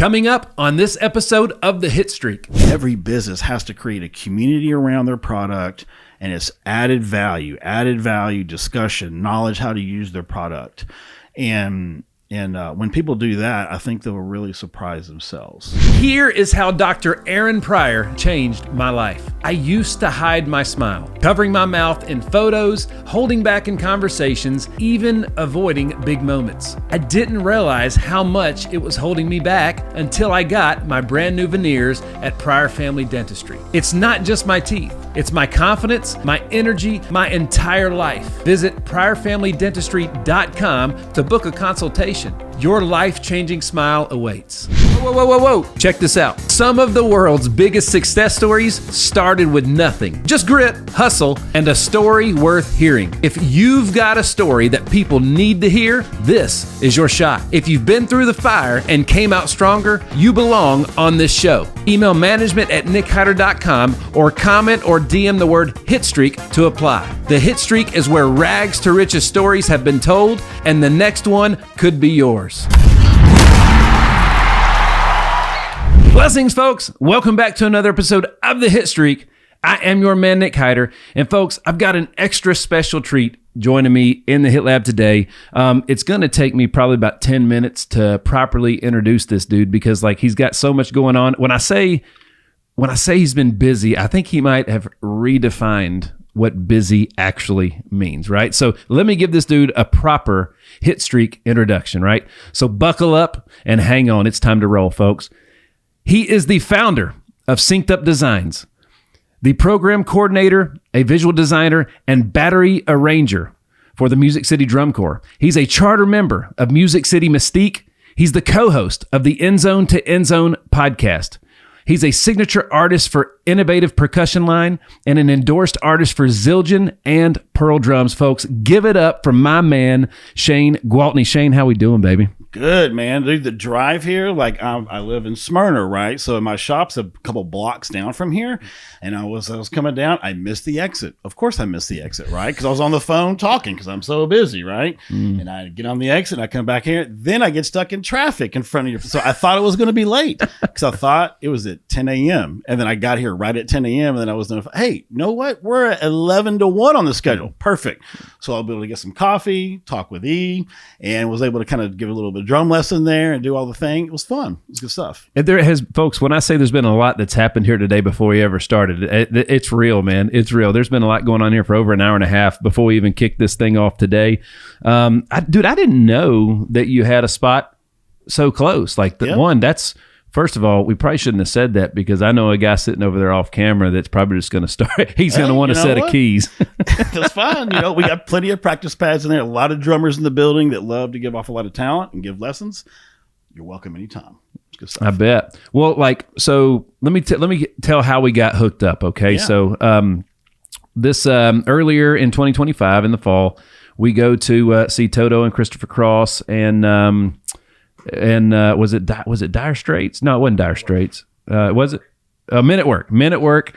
Coming up on this episode of the Hitstreak. Every business has to create a community around their product, and it's added value, discussion, knowledge, how to use their product. And when people do that, I think they'll really surprise themselves. Here is how Dr. Aaron Pryor changed my life. I used to hide my smile, covering my mouth in photos, holding back in conversations, even avoiding big moments. I didn't realize how much it was holding me back until I got my brand new veneers at Pryor Family Dentistry. It's not just my teeth. It's my confidence, my energy, my entire life. Visit PryorFamilyDentistry.com to book a consultation. Your life-changing smile awaits. Whoa. Check this out. Some of the world's biggest success stories started with nothing. Just grit, hustle, and a story worth hearing. If you've got a story that people need to hear, this is your shot. If you've been through the fire and came out stronger, you belong on this show. Email management@nickhyder.com or comment or DM the word Hitstreak to apply. The Hitstreak is where rags to riches stories have been told, and the next one could be yours. Blessings, folks. Welcome back to another episode of the Hitstreak. I am your man, Nick Hyder. And folks, I've got an extra special treat joining me in the Hit Lab today. It's going to take me probably about 10 minutes to properly introduce this dude because he's got so much going on. When I say he's been busy, I think he might have redefined what busy actually means, right? So let me give this dude a proper Hitstreak introduction, right? So buckle up and hang on. It's time to roll, folks. He is the founder of Synced Up Designs, the program coordinator, a visual designer, and battery arranger for the Music City Drum Corps. He's a charter member of Music City Mystique. He's the co-host of the End Zone to End Zone podcast. He's a signature artist for Innovative Percussion Line and an endorsed artist for Zildjian and Pearl Drums. Folks, give it up for my man, Shane Gwaltney. Shane, how we doing, baby? Good, man. Dude, the drive here, I live in Smyrna, right? So my shop's a couple blocks down from here, and I was coming down. I missed the exit. Of course I missed the exit, right? Because I was on the phone talking because I'm so busy, right? And I get on the exit, and I come back here. Then I get stuck in traffic in front of you. So I thought it was going to be late because I thought it was at 10 a.m. And then I got here right at 10 a.m. And then I was notified, hey, you know what? We're at 11 to 1 on the schedule. Perfect. So I'll be able to get some coffee, talk with E, and was able to kind of give a little bit of drum lesson there and do all the thing. It was fun. It was good stuff. And there has, folks, when I say there's been a lot that's happened here today before we ever started, it's real, man. It's real. There's been a lot going on here for over an hour and a half before we even kicked this thing off today. I didn't know that you had a spot so close. That's... First of all, we probably shouldn't have said that because I know a guy sitting over there off camera that's probably just going to start. He's going to want a set of keys. That's fine. We got plenty of practice pads in there. A lot of drummers in the building that love to give off a lot of talent and give lessons. You're welcome anytime. It's good stuff. I bet. Well, so let me tell how we got hooked up. Okay. Yeah. So this earlier in 2025 in the fall, we go to see Toto and Christopher Cross and was it Dire Straits? No, it wasn't Dire Straits. Was it? Men at Work.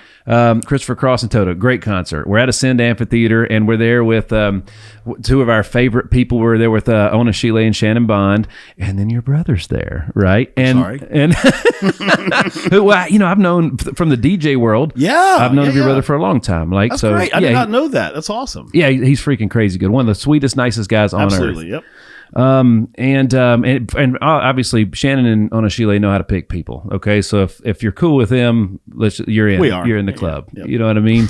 Christopher Cross and Toto. Great concert. We're at Ascend Amphitheater, and we're there with two of our favorite people. We're there with Ona Sheila and Shannon Bond, and then your brother's there, right? Sorry. And who I've known from the DJ world. Yeah, I've known of your brother for a long time. That's great. I did not know that. That's awesome. Yeah, he's freaking crazy good. One of the sweetest, nicest guys on earth. Absolutely. Yep. And obviously Shannon and Ona Sheila know how to pick people. Okay. So if you're cool with them, you're in the club. Yep. You know what I mean?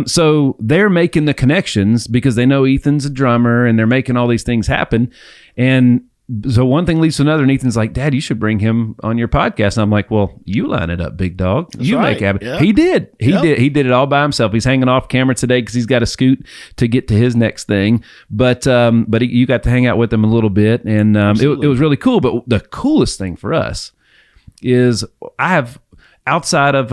So they're making the connections because they know Ethan's a drummer and they're making all these things happen. And so one thing leads to another, and Ethan's like, Dad, you should bring him on your podcast. And I'm like, well, you line it up, big dog. That's you right. make it happen. Yep. He did. He did it all by himself. He's hanging off camera today because he's got to scoot to get to his next thing. But you got to hang out with him a little bit, and it was really cool. But the coolest thing for us is I have outside of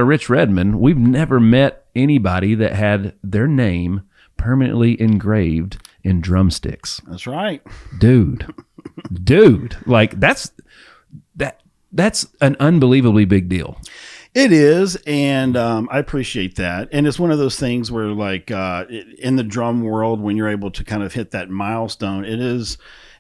Rich Redmond, we've never met anybody that had their name permanently engraved in drumsticks. That's right. Dude. Like that's an unbelievably big deal. It is, and I appreciate that. And it's one of those things where, in the drum world, when you're able to kind of hit that milestone,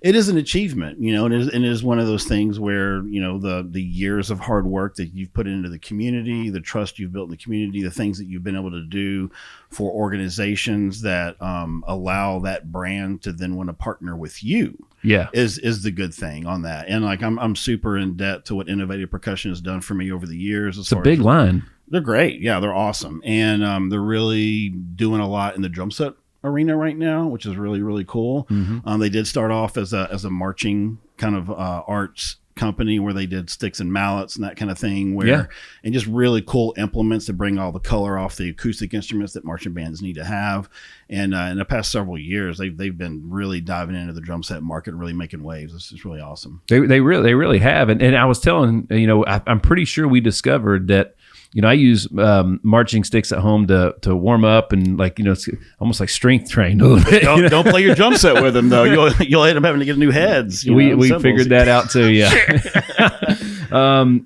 it is an achievement, and it is one of those things where, the years of hard work that you've put into the community, the trust you've built in the community, the things that you've been able to do for organizations that allow that brand to then want to partner with you. Yeah, is the good thing on that. And like I'm super in debt to what Innovative Percussion has done for me over the years. It's a big line. They're great. Yeah, they're awesome. And they're really doing a lot in the drum set arena right now, which is really, really cool. Mm-hmm. They did start off as a marching kind of arts company where they did sticks and mallets and that kind of thing, and just really cool implements to bring all the color off the acoustic instruments that marching bands need to have. And in the past several years, they've been really diving into the drum set market and really making waves. It's just really awesome. They really have. And I was telling, I'm pretty sure we discovered that, I use marching sticks at home to warm up and it's almost like strength trained a little bit. Don't play your drum set with them though. You'll end up having to get new heads. We figured that out too. Yeah.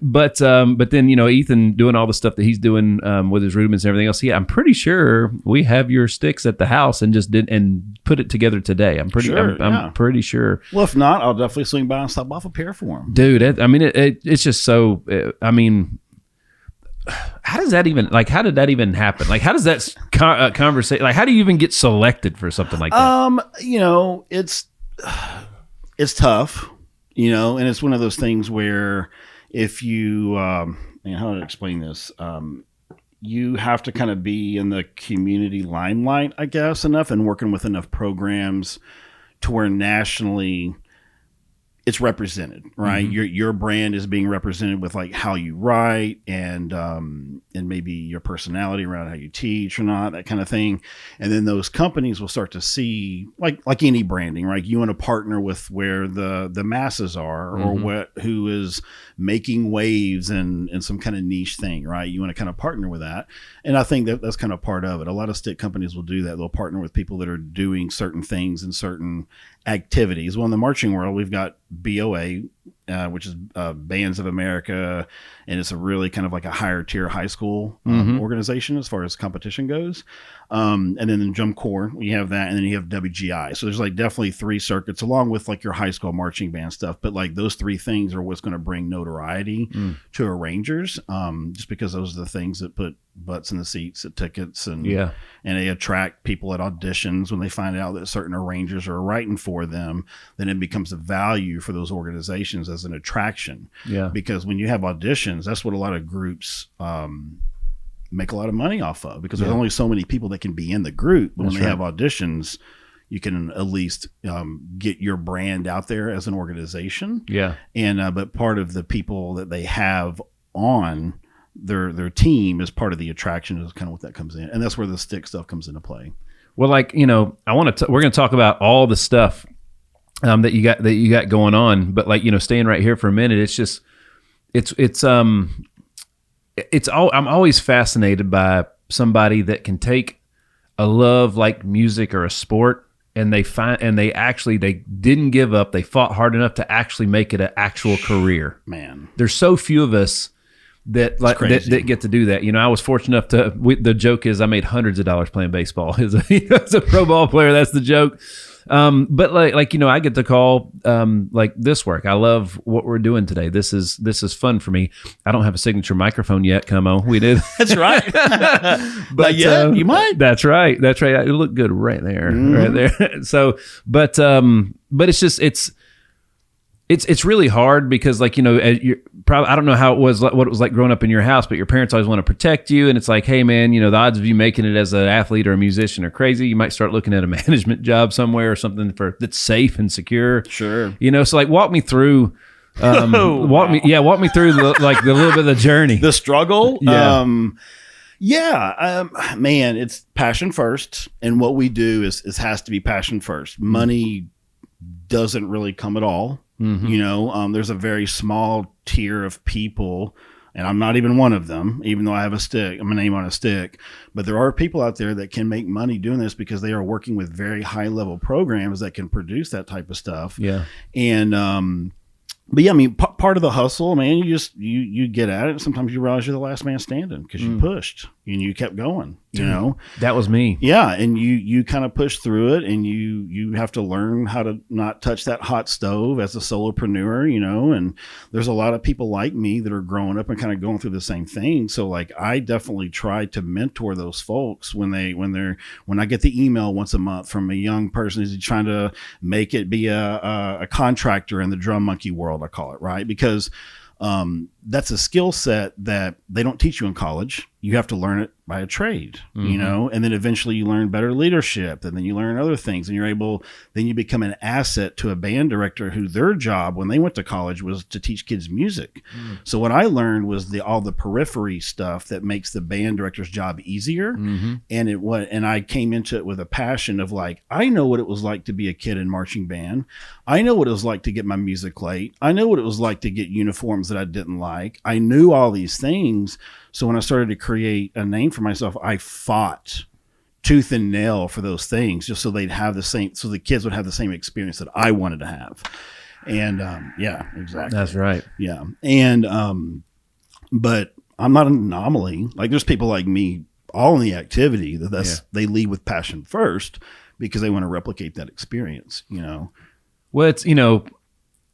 But then Ethan doing all the stuff that he's doing with his rudiments and everything else. Yeah, I'm pretty sure we have your sticks at the house and just put it together today. I'm pretty sure. Well, if not, I'll definitely swing by and stop off a pair for him, dude. It's just so. How does that even how did that even happen? Like, how does that conversation, how do you even get selected for something like that? It's tough, and it's one of those things where if you, how do I explain this? You have to kind of be in the community limelight, I guess, enough and working with enough programs to where nationally it's represented, right? Mm-hmm. Your brand is being represented with like how you write and maybe your personality around how you teach or not, that kind of thing. And then those companies will start to see like any branding, right? You want to partner with where the masses are, mm-hmm. or who is making waves in some kind of niche thing, right? You want to kind of partner with that. And I think that's kind of part of it. A lot of stick companies will do that. They'll partner with people that are doing certain things and certain activities. Well, in the marching world, we've got BOA, which is Bands of America, and it's a really kind of like a higher tier high school mm-hmm. organization as far as competition goes. And then in Drum Corps, we have that, and then you have WGI. So there's like definitely 3 circuits along with like your high school marching band stuff. But like those 3 things are what's going to bring notoriety to arrangers, just because those are the things that put butts in the seats at tickets, and they attract people at auditions when they find out that certain arrangers are writing for them. Then it becomes a value for those organizations as an attraction. Yeah, because when you have auditions, that's what a lot of groups make a lot of money off of, because there's only so many people that can be in the group. But when they have auditions, you can at least get your brand out there as an organization. Yeah, and but part of the people that they have on their team is part of the attraction, is kind of what that comes in, and that's where the stick stuff comes into play. Well, we're going to talk about all the stuff that you got going on, but staying right here for a minute, it's just I'm always fascinated by somebody that can take a love like music or a sport, and they didn't give up. They fought hard enough to actually make it an actual career. Man, there's so few of us that get to do that. I was fortunate enough the joke is I made hundreds of dollars playing baseball as a pro ball player. That's the joke. But I get to call this work. I love what we're doing today. This is fun for me. I don't have a signature microphone yet. Come on, we did. That's right. But you might. That's right. It looked good right there, right there. So, but it's just it's really hard because you're probably, I don't know what it was like growing up in your house, but your parents always want to protect you, and it's like, hey man, the odds of you making it as an athlete or a musician are crazy. You might start looking at a management job somewhere or something that's safe and secure. Sure. So walk me through. Walk me through the little bit of the journey, the struggle. Man, it's passion first, and what we do is has to be passion first. Money doesn't really come at all. Mm-hmm. There's a very small tier of people, and I'm not even one of them, even though I have I'm a name on a stick, but there are people out there that can make money doing this because they are working with very high level programs that can produce that type of stuff. Yeah. And, but yeah, part of the hustle, man. You get at it. Sometimes you realize you're the last man standing because you pushed and you kept going. You know, that was me. Yeah, and you kind of push through it, and you have to learn how to not touch that hot stove as a solopreneur. You know, and there's a lot of people like me that are growing up and kind of going through the same thing. So like, I definitely try to mentor those folks when I get the email once a month from a young person who's trying to make it be a contractor in the drum monkey world, I call it, right? Because that's a skill set that they don't teach you in college. You have to learn it by a trade, you know, and then eventually you learn better leadership, and then you learn other things, and then you become an asset to a band director who their job when they went to college was to teach kids music. So what I learned was all the periphery stuff that makes the band director's job easier. And I came into it with a passion of like, I know what it was like to be a kid in marching band. I know what it was like to get my music late. I know what it was like to get uniforms that I didn't like. I knew all these things. So when I started to create a name for myself, I fought tooth and nail for those things just so they'd have so the kids would have the same experience that I wanted to have. And yeah, exactly. That's right. Yeah. And but I'm not an anomaly. Like, there's people like me all in the activity they lead with passion first because they want to replicate that experience, you know. Well, it's, you know,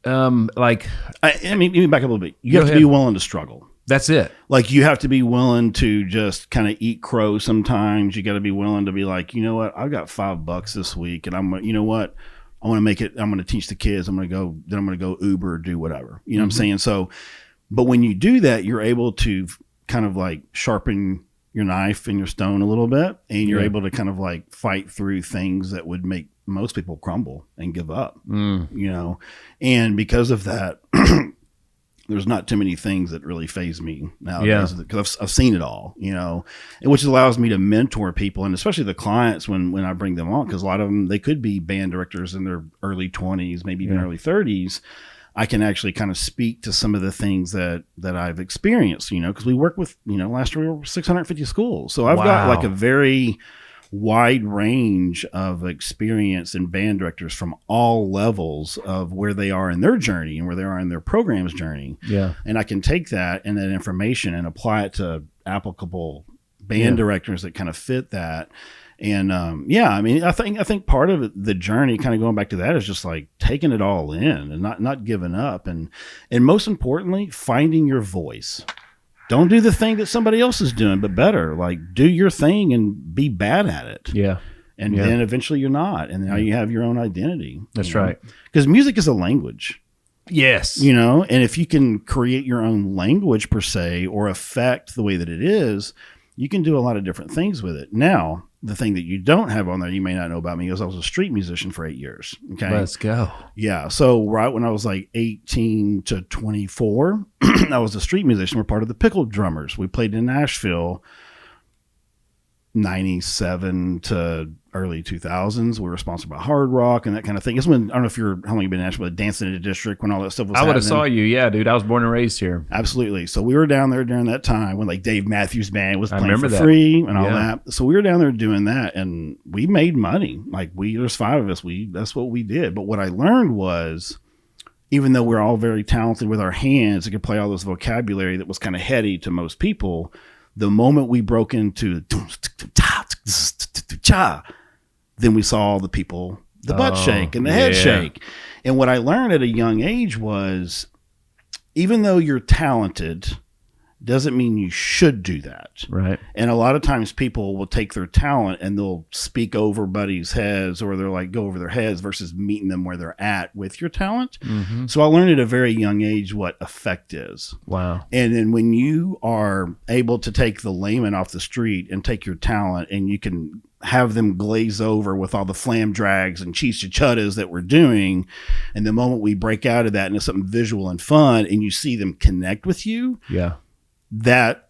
like, I mean, let me back up a little bit. You have to be willing to struggle. That's it. Like, you have to be willing to just kind of eat crow sometimes. You got to be willing to be like, you know what, I've got $5 this week, and you know what, I want to make it. I'm going to teach the kids. I'm going to go Uber or do whatever. You know what I'm saying? So, but when you do that, you're able to kind of like sharpen your knife and your stone a little bit, and you're able to kind of like fight through things that would make most people crumble and give up. You know, and because of that. There's not too many things that really faze me nowadays because I've seen it all, you know, and which allows me to mentor people, and especially the clients when I bring them on, because a lot of them, they could be band directors in their early 20s, maybe even early 30s. I can actually kind of speak to some of the things that I've experienced, you know, because we work with, you know, last year we were 650 schools. So I've got like a very wide range of experience in band directors from all levels of where they are in their journey and where they are in their program's journey. Yeah. And I can take that and that information and apply it to applicable band directors that kind of fit that. And I mean, I think part of the journey, kind of going back to that, is just like taking it all in and not giving up, and most importantly, finding your voice. Don't do the thing that somebody else is doing, but better. Like, do your thing and be bad at it. Yeah. And then eventually you're not. And now you have your own identity. That's right. Because music is a language. Yes. You know, and if you can create your own language per se, or affect the way that it is, you can do a lot of different things with it. Now, the thing that you don't have on there, you may not know about me, is I was a street musician for 8 years. Okay. Let's go. Yeah. So right when I was like 18 to 24, I was a street musician. We're part of the Pickle Drummers. We played in Nashville, 97 to early 2000s. We were sponsored by Hard Rock and that kind of thing. It's when, I don't know how long you've been in Nashville, dancing in the district when all that stuff was happening. I would have saw you. Yeah, dude. I was born and raised here. Absolutely. So we were down there during that time when like Dave Matthews Band was playing for free and all that. So we were down there doing that, and we made money. Like, there's 5 of us. That's what we did. But what I learned was, even though we're all very talented with our hands and could play all this vocabulary that was kind of heady to most people, the moment we broke into then we saw all the people, the butt shake and the head shake. And what I learned at a young age was, even though you're talented, doesn't mean you should do that. Right. And a lot of times people will take their talent and they'll speak over buddies' heads, or they're like go over their heads versus meeting them where they're at with your talent. So I learned at a very young age what effect is. Wow. And then when you are able to take the layman off the street and take your talent, and you can have them glaze over with all the flam drags and cheese chachuttas that we're doing, and the moment we break out of that into something visual and fun, and you see them connect with you, that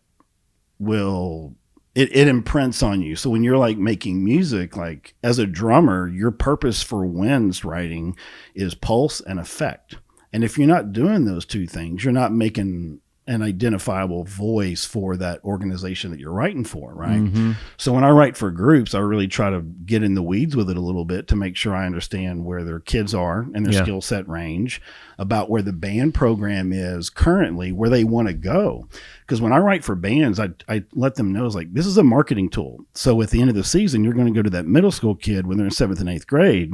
will, it imprints on you. So when you're like making music, like as a drummer, your purpose for Wins writing is pulse and effect. And if you're not doing those two things, you're not making an identifiable voice for that organization that you're writing for, right? So when I write for groups, I really try to get in the weeds with it a little bit to make sure I understand where their kids are and their skill set range, about where the band program is currently, where they want to go. Because when I write for bands, I let them know, it's like, this is a marketing tool. So at the end of the season, you're going to go to that middle school kid when they're in 7th and 8th grade,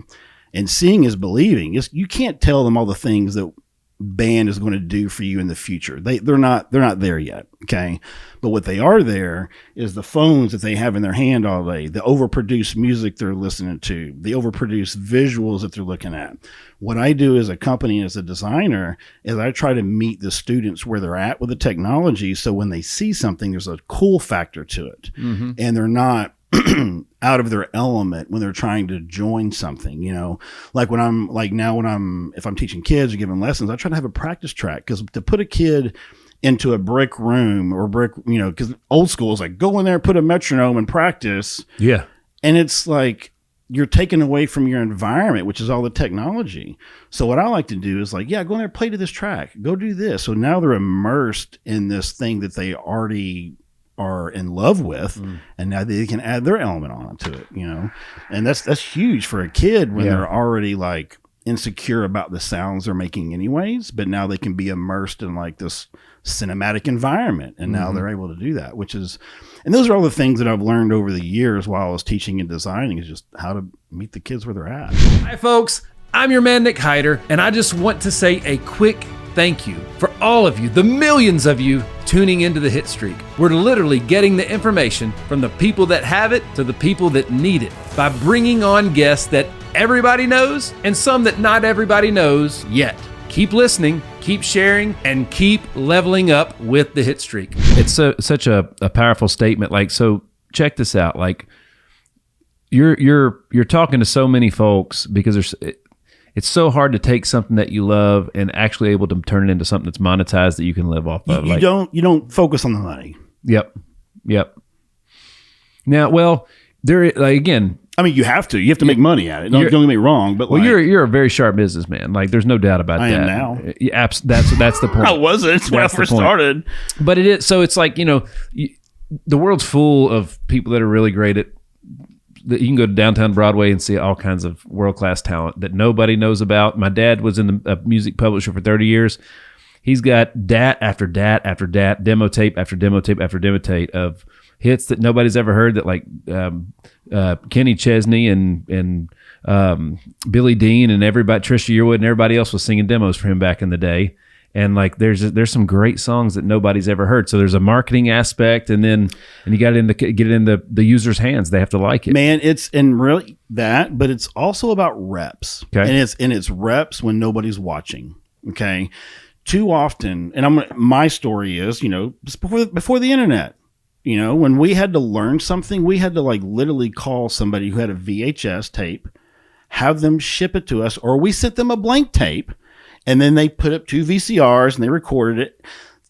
and seeing is believing. You can't tell them all the things that band is going to do for you in the future. They're not there yet. Okay. But what they are there is the phones that they have in their hand all day, the overproduced music they're listening to, the overproduced visuals that they're looking at. What I do as a company, as a designer, is I try to meet the students where they're at with the technology. So when they see something, there's a cool factor to it, and they're not out of their element when they're trying to join something, like if I'm teaching kids or giving lessons, I try to have a practice track, because to put a kid into a brick room or because old school is like, go in there, put a metronome and practice. Yeah. And it's like, you're taken away from your environment, which is all the technology. So what I like to do is like, go in there, play to this track, go do this. So now they're immersed in this thing that they already are in love with, and now they can add their element onto it, and that's huge for a kid when they're already like insecure about the sounds they're making anyways, but now they can be immersed in like this cinematic environment, and now they're able to do that, and those are all the things that I've learned over the years while I was teaching and designing, is just how to meet the kids where they're at. Hi folks, I'm your man Nick Hyder, and I just want to say a quick thank you for all of you, the millions of you tuning into the Hitstreak. We're literally getting the information from the people that have it to the people that need it by bringing on guests that everybody knows and some that not everybody knows yet. Keep listening, keep sharing, and keep leveling up with the Hitstreak. It's such a powerful statement. Like, so check this out. Like, you're talking to so many folks, because it's so hard to take something that you love and actually able to turn it into something that's monetized that you can live off of. You don't focus on the money. Yep. Now, well, again, I mean, you have to make money at it. Don't get me wrong, but you're a very sharp businessman. Like, there's no doubt about that. I am now. That's the point. I wasn't when I first started. But it is. So it's like, the world's full of people that are really great at. You can go to downtown Broadway and see all kinds of world-class talent that nobody knows about. My dad was in a music publisher for 30 years. He's got dat after dat after dat, demo tape after demo tape after demo tape of hits that nobody's ever heard, that like Kenny Chesney and Billy Dean and everybody, Trisha Yearwood and everybody else was singing demos for him back in the day. And like, there's some great songs that nobody's ever heard. So there's a marketing aspect, and you got to get it in the user's hands. They have to like it. Man, it's really that, but it's also about reps. Okay. And it's reps when nobody's watching. Okay. Too often, and my story is, before the internet, when we had to learn something, we had to like literally call somebody who had a VHS tape, have them ship it to us, or we sent them a blank tape. And then they put up 2 VCRs and they recorded it.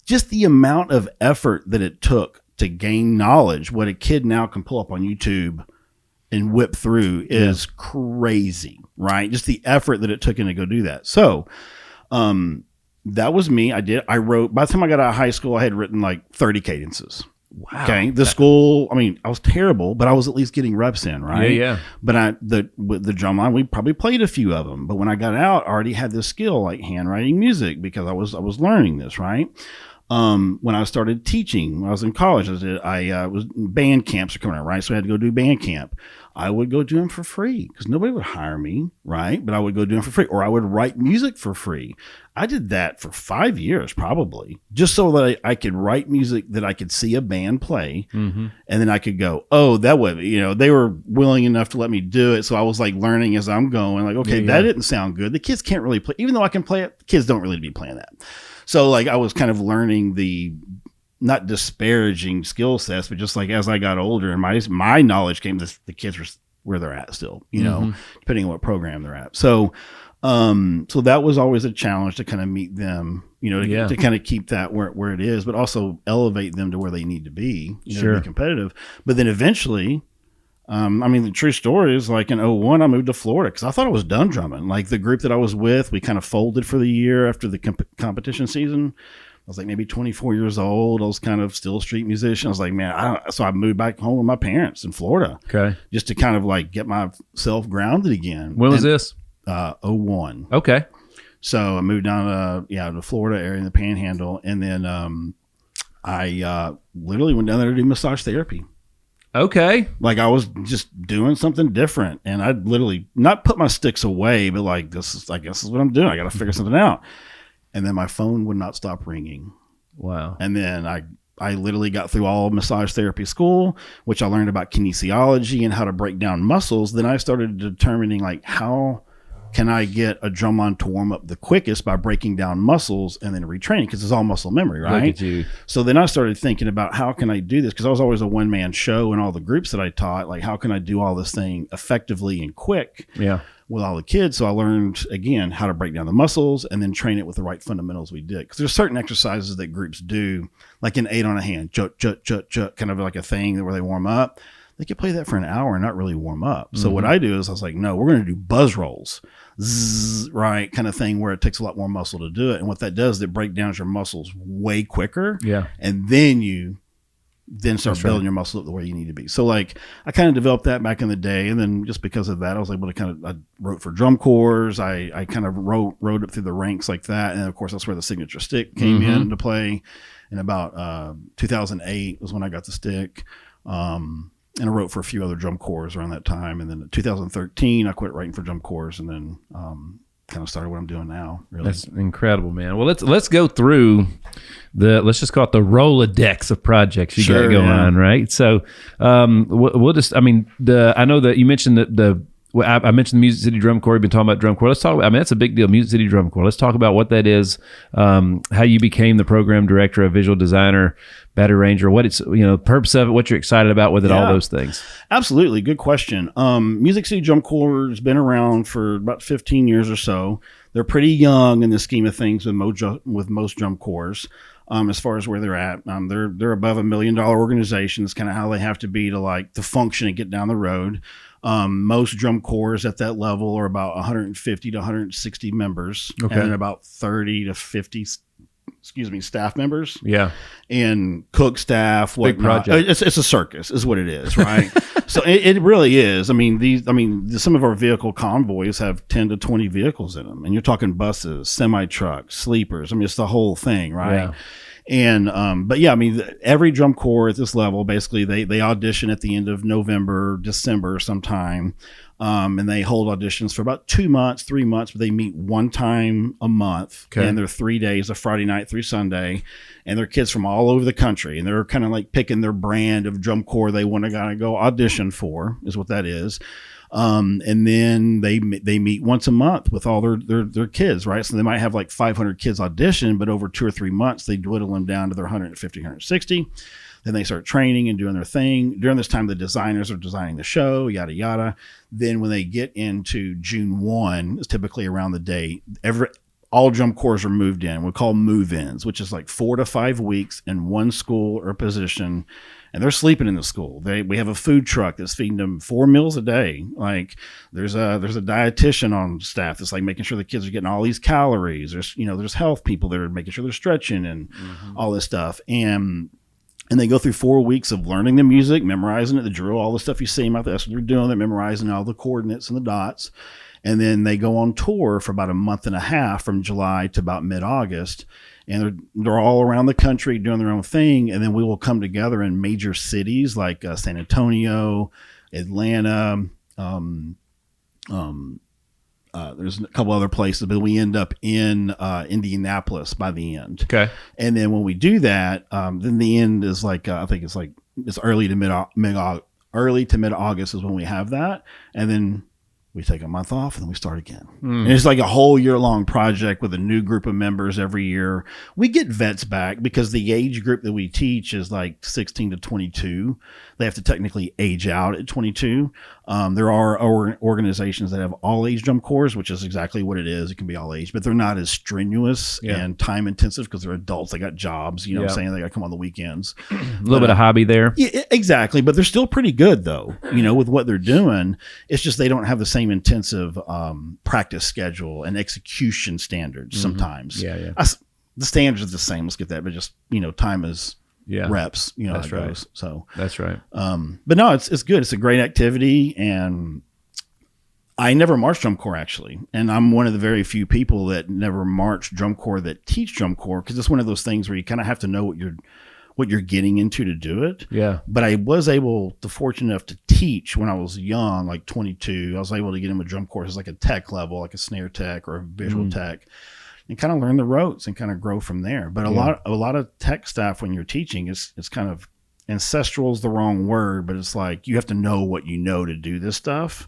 Just the amount of effort that it took to gain knowledge, what a kid now can pull up on YouTube and whip through, is crazy, right? Just the effort that it took in to go do that. So that was me. I wrote, by the time I got out of high school, I had written like 30 cadences. Wow. Okay. School, I was terrible, but I was at least getting reps in, right? Yeah. But with the Drumline, we probably played a few of them. But when I got out, I already had this skill, like handwriting music, because I was learning this, right? When I started teaching, when I was in college, I was band camps are coming out, right? So I had to go do band camp. I would go do them for free because nobody would hire me, right? But I would go do them for free, or I would write music for free. I did that for 5 years, probably, just so that I could write music that I could see a band play, and then I could go, oh, that would, they were willing enough to let me do it. So I was like learning as I'm going, like, okay, that didn't sound good. The kids can't really play, even though I can play it. The kids don't really be playing that. So like I was kind of learning the not disparaging skill sets, but just like as I got older and my knowledge came, the kids were where they're at still, depending on what program they're at. So so that was always a challenge to kind of meet them, to kind of keep that where it is, but also elevate them to where they need to be, to be competitive. But then eventually, the true story is like in 2001, I moved to Florida because I thought I was done drumming. Like the group that I was with, we kind of folded for the year after the competition season. was like maybe 24 years old. I was kind of still a street musician. I was like, man, so I moved back home with my parents in Florida. Okay. Just to kind of like get myself grounded again. When was this? 01. Okay. So I moved down to the Florida area in the Panhandle, and then I literally went down there to do massage therapy. Okay. Like I was just doing something different, and I'd literally not put my sticks away, but like I guess this is what I'm doing. I got to figure something out. And then my phone would not stop ringing. Wow. And then I literally got through all of massage therapy school, which I learned about kinesiology and how to break down muscles. Then I started determining like how can I get a drumline to warm up the quickest by breaking down muscles and then retraining, because it's all muscle memory, right? Look at you. So then I started thinking about how can I do this, because I was always a one-man show in all the groups that I taught. Like how can I do all this thing effectively and quick with all the kids? So I learned, again, how to break down the muscles and then train it with the right fundamentals we did. Because there's certain exercises that groups do, like an 8 on a hand, chut, chut, chut, chut, kind of like a thing where they warm up. They could play that for an hour and not really warm up. So what I do is I was like, no, we're going to do buzz rolls, zzz, right, kind of thing, where it takes a lot more muscle to do it. And what that does is it breaks down your muscles way quicker. Yeah. And then you start building your muscle up the way you need to be. So like I kind of developed that back in the day. And then just because of that, I was able to I wrote for drum corps. I kind of rode up through the ranks like that. And of course, that's where the signature stick came into play. And about 2008 was when I got the stick. And I wrote for a few other drum corps around that time. And then in 2013, I quit writing for drum corps and then kind of started what I'm doing now. Really. That's incredible, man. Well, let's go through let's just call it the Rolodex of projects you got going on, right? So we'll just, I know that you mentioned that I mentioned the Music City Drum Corps. You've been talking about drum corps. Let's talk about, that's a big deal, Music City Drum Corps. Let's talk about what that is, how you became the program director, a visual designer, battery ranger, what it's, purpose of it, what you're excited about with it, all those things. Absolutely. Good question. Music City Drum Corps has been around for about 15 years or so. They're pretty young in the scheme of things with most drum corps. As far as where they're at, they're above $1 million organization. That's kind of how they have to be to function and get down the road. Most drum corps at that level are about 150 to 160 members, and then about 30 to 50 staff members. Yeah. And cook staff, whatnot. It's a circus is what it is, right? So it really is. Some of our vehicle convoys have 10 to 20 vehicles in them, and you're talking buses, semi-trucks, sleepers. It's the whole thing, right? Yeah. And, every drum corps at this level, basically they audition at the end of November, December sometime. And they hold auditions for about 2 months, 3 months, but they meet one time a month. Okay. And they're 3 days, a Friday night through Sunday. And they're kids from all over the country. And they're kind of like picking their brand of drum corps they want to go audition for, is what that is. And then they meet once a month with all their kids, right? So they might have 500 kids audition, but over 2 or 3 months, they dwindle them down to their 150, 160. Then they start training and doing their thing. During this time, the designers are designing the show, yada, yada. Then when they get into June 1, is typically around the date, all drum corps are moved in. We call move-ins, which is 4 to 5 weeks in one school or position. And they're sleeping in the school. We have a food truck that's feeding them 4 meals a day. There's a dietitian on staff that's making sure the kids are getting all these calories. There's health people that are making sure they're stretching and all this stuff. And they go through 4 weeks of learning the music, memorizing it, the drill, all the stuff you see them out there. That's what they're doing. They're memorizing all the coordinates and the dots. And then they go on tour for about a month and a half from July to about mid-August. And they're all around the country doing their own thing. And then we will come together in major cities like San Antonio, Atlanta. There's a couple other places, but we end up in Indianapolis by the end. Okay. And then when we do that, then the end is I think it's early to mid August is when we have that. And then we take a month off and then we start again. And it's a whole year-long project with a new group of members every year. We get vets back because the age group that we teach is 16 to 22. They have to technically age out at 22. There are organizations that have all-age drum corps, which is exactly what it is. It can be all-age, but they're not as strenuous and time-intensive because they're adults. They got jobs, what I'm saying? They got to come on the weekends. A little bit of hobby there. Yeah, exactly. But they're still pretty good, though, with what they're doing. It's just they don't have the same intensive practice schedule and execution standards sometimes. the standards are the same. Let's get that, but just time is reps. That's right. Goes, so that's right. But no, it's good. It's a great activity, and I never marched drum corps actually, and I'm one of the very few people that never marched drum corps that teach drum corps, because it's one of those things where you kind of have to know what you're getting into to do it. Yeah. But I was fortunate enough to teach when I was young, like 22. I was able to get into drum courses like a tech level, like a snare tech or a visual tech, and kind of learn the ropes and kind of grow from there. But a lot of tech staff, when you're teaching, it's kind of ancestral is the wrong word, but it's like you have to know what you know to do this stuff.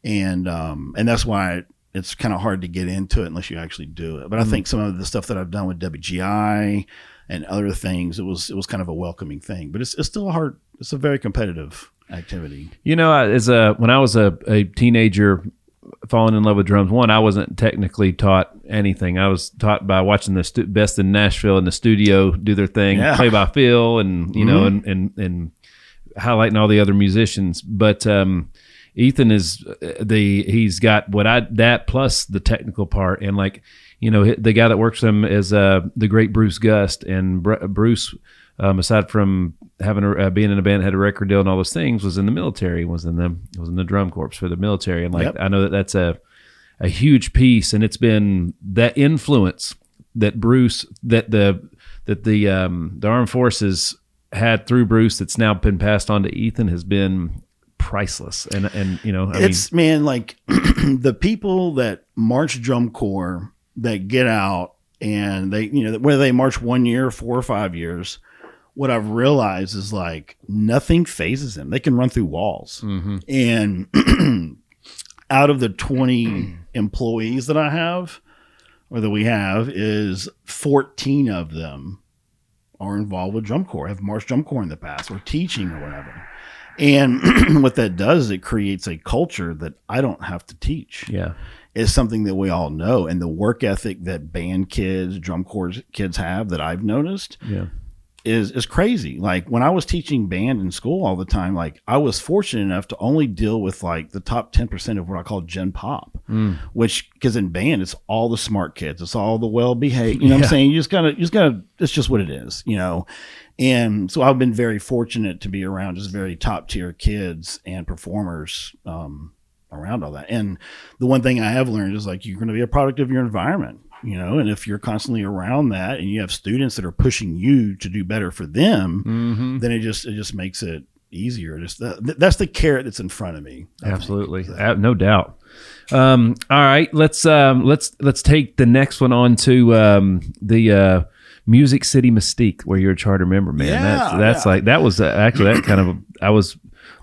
And that's why it's kind of hard to get into it unless you actually do it. But I think some of the stuff that I've done with WGI and other things, it was kind of a welcoming thing. But it's still it's a very competitive activity. When I was a teenager falling in love with drums, I wasn't technically taught anything. I was taught by watching the best in Nashville in the studio do their thing, play by feel, and and highlighting all the other musicians. But Ethan he's got that plus the technical part, and the guy that works with him is the great Bruce Gust, and Bruce, aside from having being in a band, had a record deal and all those things, was in the military, was in the drum corps for the military, and I know that's a huge piece, and it's been that influence that Bruce the armed forces had through Bruce that's now been passed on to Ethan has been priceless. And the people that march drum corps that get out and they, whether they march 1 year, 4 or 5 years, what I've realized is nothing phases them. They can run through walls. Mm-hmm. And out of the 20 employees that I have, or that we have, is 14 of them are involved with drum corps, have marched drum corps in the past, or teaching or whatever. And what that does is it creates a culture that I don't have to teach. Yeah. It's something that we all know. And the work ethic that band kids, drum corps kids have that I've noticed is crazy. Like when I was teaching band in school all the time, I was fortunate enough to only deal with the top 10% of what I call gen pop, which, because in band, it's all the smart kids. It's all the well-behaved, what I'm saying? You just gotta, it's just what it is, And so I've been very fortunate to be around just very top tier kids and performers around all that. And the one thing I have learned is you're going to be a product of your environment, and if you're constantly around that and you have students that are pushing you to do better for them, then it just makes it easier. That's the carrot that's in front of me. Absolutely. No doubt. All right, let's take the next one on to the Music City Mystique, where you're a charter member, man.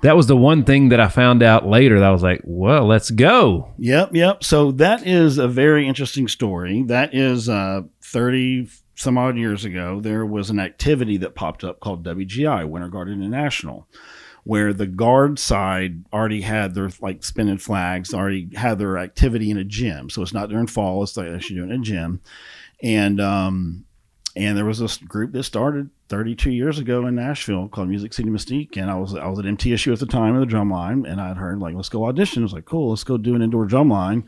That was the one thing that I found out later that I was like, well, let's go. Yep. So that is a very interesting story. That is 30 some odd years ago. There was an activity that popped up called WGI, Winter Guard International, where the guard side already had their spinning flags, already had their activity in a gym. So it's not during fall, it's actually doing it in a gym. And there was this group that started 32 years ago in Nashville called Music City Mystique. And I was at MTSU at the time in the Drumline, and I'd heard let's go audition. I was like, cool, let's go do an indoor Drumline.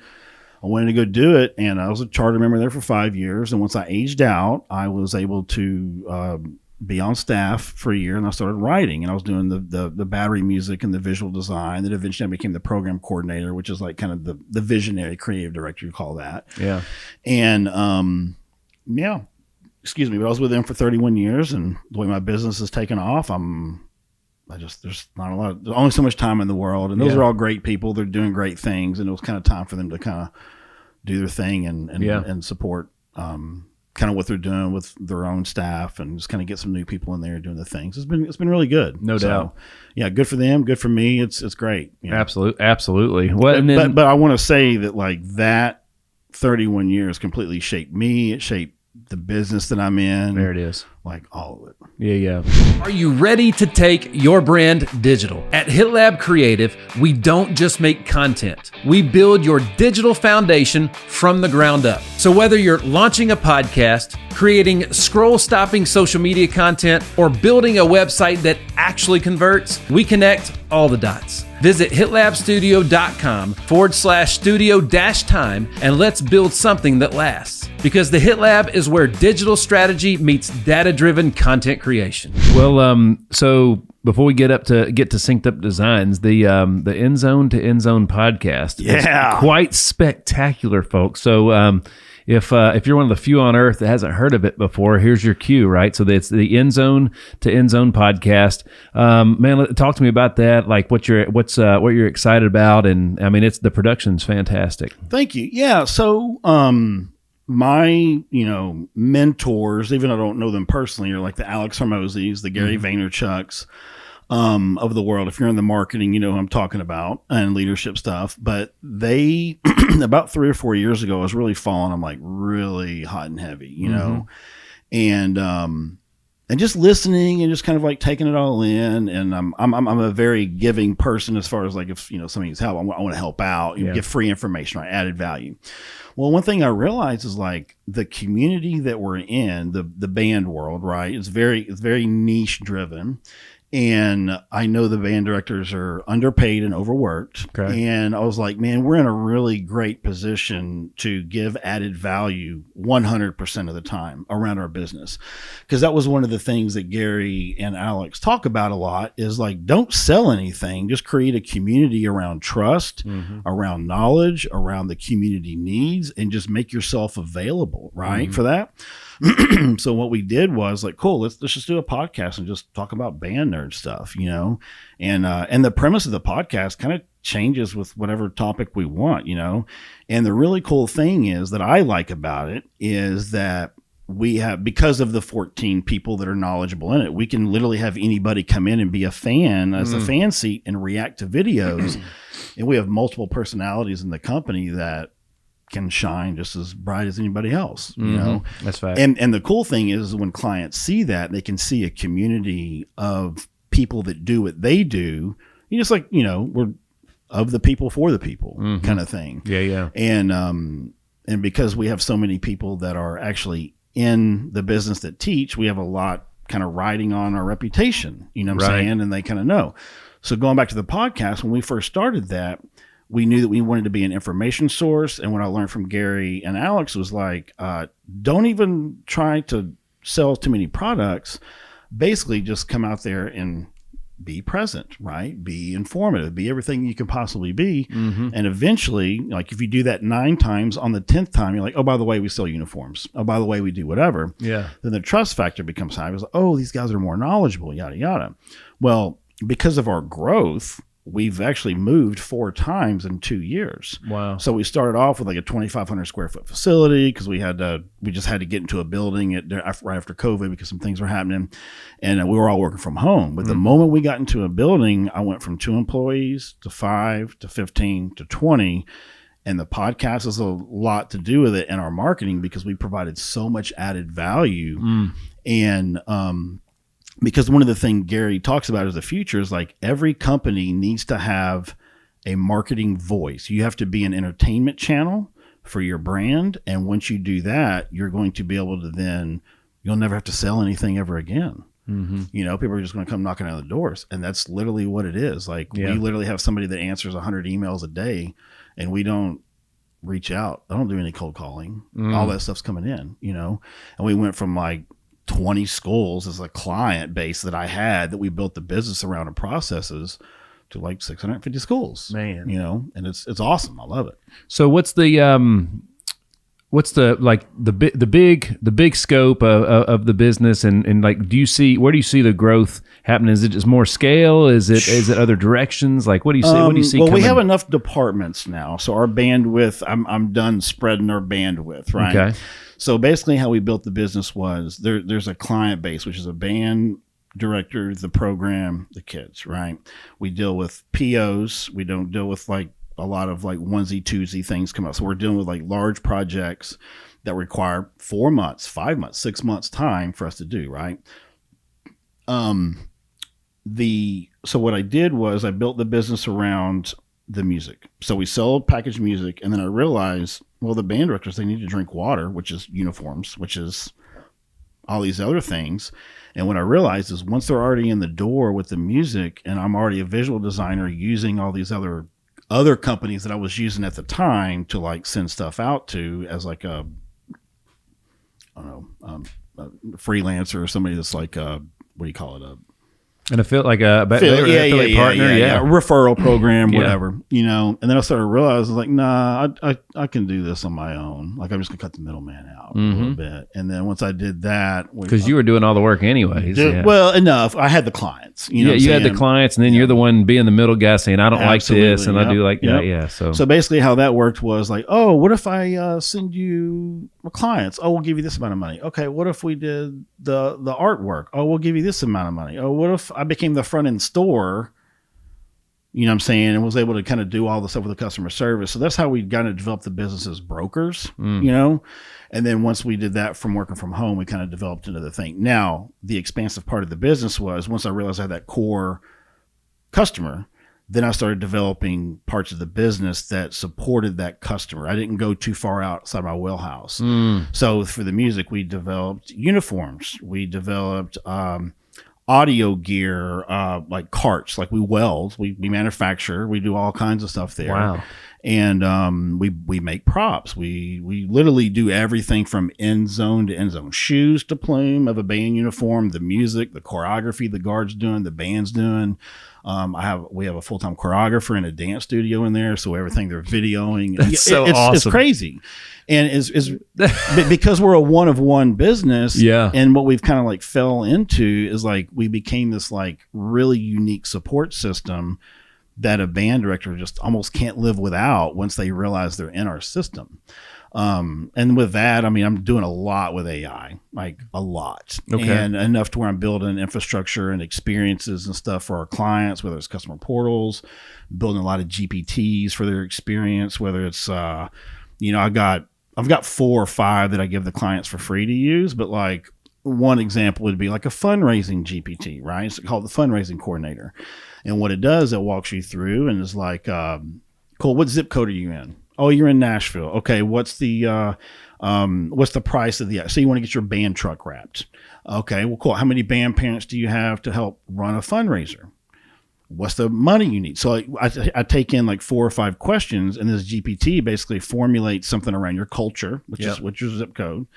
I wanted to go do it, and I was a charter member there for 5 years. And once I aged out, I was able to be on staff for a year, and I started writing. And I was doing the battery music and the visual design. Then eventually I became the program coordinator, which is kind of the visionary creative director, you call that. Yeah. And excuse me, but I was with them for 31 years, and the way my business has taken off, there's not a lot, there's only so much time in the world, and those are all great people. They're doing great things, and it was kind of time for them to kind of do their thing and support kind of what they're doing with their own staff, and just kind of get some new people in there doing the things. It's been really good. No doubt. Yeah, good for them, good for me. It's great. Absolutely. But I want to say that that 31 years completely shaped me. It shaped the business that I'm in. There it is. like all of it. Yeah. Are you ready to take your brand digital? At HitLab Creative, we don't just make content. We build your digital foundation from the ground up. So whether you're launching a podcast, creating scroll-stopping social media content, or building a website that actually converts, we connect all the dots. Visit hitlabstudio.com/studio-time and let's build something that lasts. Because the HitLab is where digital strategy meets data-driven content creation. Well, so before we get to Synced Up Designs, the End Zone to End Zone podcast is quite spectacular, folks. So if you're one of the few on earth that hasn't heard of it before, here's your cue, right? So it's the End Zone to End Zone podcast. Man, talk to me about that. Like what you're excited about, and I mean, the production's fantastic. Thank you. Yeah. So my mentors, even though I don't know them personally, are like the Alex Hormozis, the Gary Vaynerchuks of the world. If you're in the marketing, you know who I'm talking about, and leadership stuff. But they about 3 or 4 years ago, I was really falling. I'm like really hot and heavy, you know, and just listening and just kind of like taking it all in. And I'm a very giving person as far as like, if somebody needs help, I want to help out, give free information, right? Added value. Well, one thing I realized is like the community that we're in, the band world, right? It's very niche driven. And I know the band directors are underpaid and overworked. Okay. And I was like, man, we're in a really great position to give added value 100% of the time around our business. Because that was one of the things that Gary and Alex talk about a lot is like, don't sell anything. Just create a community around trust, around knowledge, around the community needs, and just make yourself available, right, for that. So what we did was like, cool, let's just do a podcast and just talk about band nerd stuff, and the premise of the podcast kind of changes with whatever topic we want, and the really cool thing is that I like about it is that we have, because of the 14 people that are knowledgeable in it, we can literally have anybody come in and be a fan as a fan seat and react to videos. And we have multiple personalities in the company that can shine just as bright as anybody else, That's right. And the cool thing is when clients see that, they can see a community of people that do what they do. Just like, we're of the people for the people kind of thing. Yeah. And because we have so many people that are actually in the business that teach, we have a lot kind of riding on our reputation, I'm saying? And they kind of know. So going back to the podcast, when we first started that, we knew that we wanted to be an information source. And what I learned from Gary and Alex was like, don't even try to sell too many products. Basically just come out there and be present, right? Be informative, be everything you can possibly be. And eventually, like if you do that 9 times, on the 10th time, you're like, oh, by the way, we sell uniforms. Oh, by the way, we do whatever. Yeah. Then the trust factor becomes high. It was like, oh, these guys are more knowledgeable, yada, yada. Well, because of our growth, we've actually moved 4 times in 2 years. Wow. So we started off with like a 2,500 square foot facility because we just had to get into a building right after COVID because some things were happening, and we were all working from home. But the moment we got into a building, I went from 2 employees to 5 to 15 to 20. And the podcast has a lot to do with it and our marketing because we provided so much added value. And, because one of the things Gary talks about is the future is like every company needs to have a marketing voice. You have to be an entertainment channel for your brand. And once you do that, you're going to be able to you'll never have to sell anything ever again. People are just going to come knocking on the doors. And that's literally what it is. Like we literally have somebody that answers 100 emails a day and we don't reach out. I don't do any cold calling. All that stuff's coming in, and we went from like 20 schools as a client base that I had that we built the business around and processes to like 650 schools, man, and it's awesome. I love it. So what's the like the big scope of the business and like, where do you see the growth happening? Is it just more scale? Is it other directions? Like, what do you see? What do you see? Well, we have enough departments now. So our bandwidth, I'm done spreading our bandwidth, right? Okay. So basically how we built the business was there's a client base, which is a band director, the program, the kids, right? We deal with POs. We don't deal with like a lot of like onesie twosie things come up. So we're dealing with like large projects that require 4 months, 5 months, 6 months time for us to do, right? So what I did was I built the business around the music. So we sold packaged music, and then I realized, well, the band directors, they need to drink water, which is uniforms, which is all these other things. And what I realized is once they're already in the door with the music, and I'm already a visual designer using all these other companies that I was using at the time to like send stuff out to as like a freelancer or somebody that's like what do you call it? And affiliate partner, referral program, whatever, And then I started realizing, like, nah, I can do this on my own. Like, I'm just gonna cut the middleman out a little bit. And then once I did that, because you were doing all the work anyways. Well, enough. I had the clients. You had the clients, and then you're the one being the middle guy saying, I don't like this, and I do like that. Yeah. So basically, how that worked was like, oh, what if I send you clients? Oh, we'll give you this amount of money. Okay, what if we did the artwork? Oh, we'll give you this amount of money. Oh, what if I became the front end store, and was able to kind of do all the stuff with the customer service. So that's how we kind of developed the business as brokers, And then once we did that from working from home, we kind of developed another thing. Now, the expansive part of the business was once I realized I had that core customer, then I started developing parts of the business that supported that customer. I didn't go too far outside my wheelhouse. So for the music, we developed uniforms. We developed, audio gear, like carts, like we weld, we manufacture, we do all kinds of stuff there. Wow. And we make props. We literally do everything from end zone to end zone, shoes to plume of a band uniform, the music, the choreography the guard's doing, the band's doing. We have a full-time choreographer and a dance studio in there, so everything they're videoing. That's awesome. It's crazy. And is because we're a one of one business. Yeah. And what we've kind of like fell into is like we became this like really unique support system that a band director just almost can't live without once they realize they're in our system. And with that, I mean, I'm doing a lot with AI, like a lot, and enough to where I'm building infrastructure and experiences and stuff for our clients, whether it's customer portals, building a lot of GPTs for their experience, whether it's, I've got 4 or 5 that I give the clients for free to use, but like one example would be like a fundraising GPT, right? It's called the fundraising coordinator. And what it does, it walks you through and is like, cool, what zip code are you in? Oh, you're in Nashville. Okay, what's the price of so you want to get your band truck wrapped? Okay, well, cool. How many band parents do you have to help run a fundraiser? What's the money you need? So I take in like 4 or 5 questions, and this GPT basically formulates something around your culture, which is your zip code,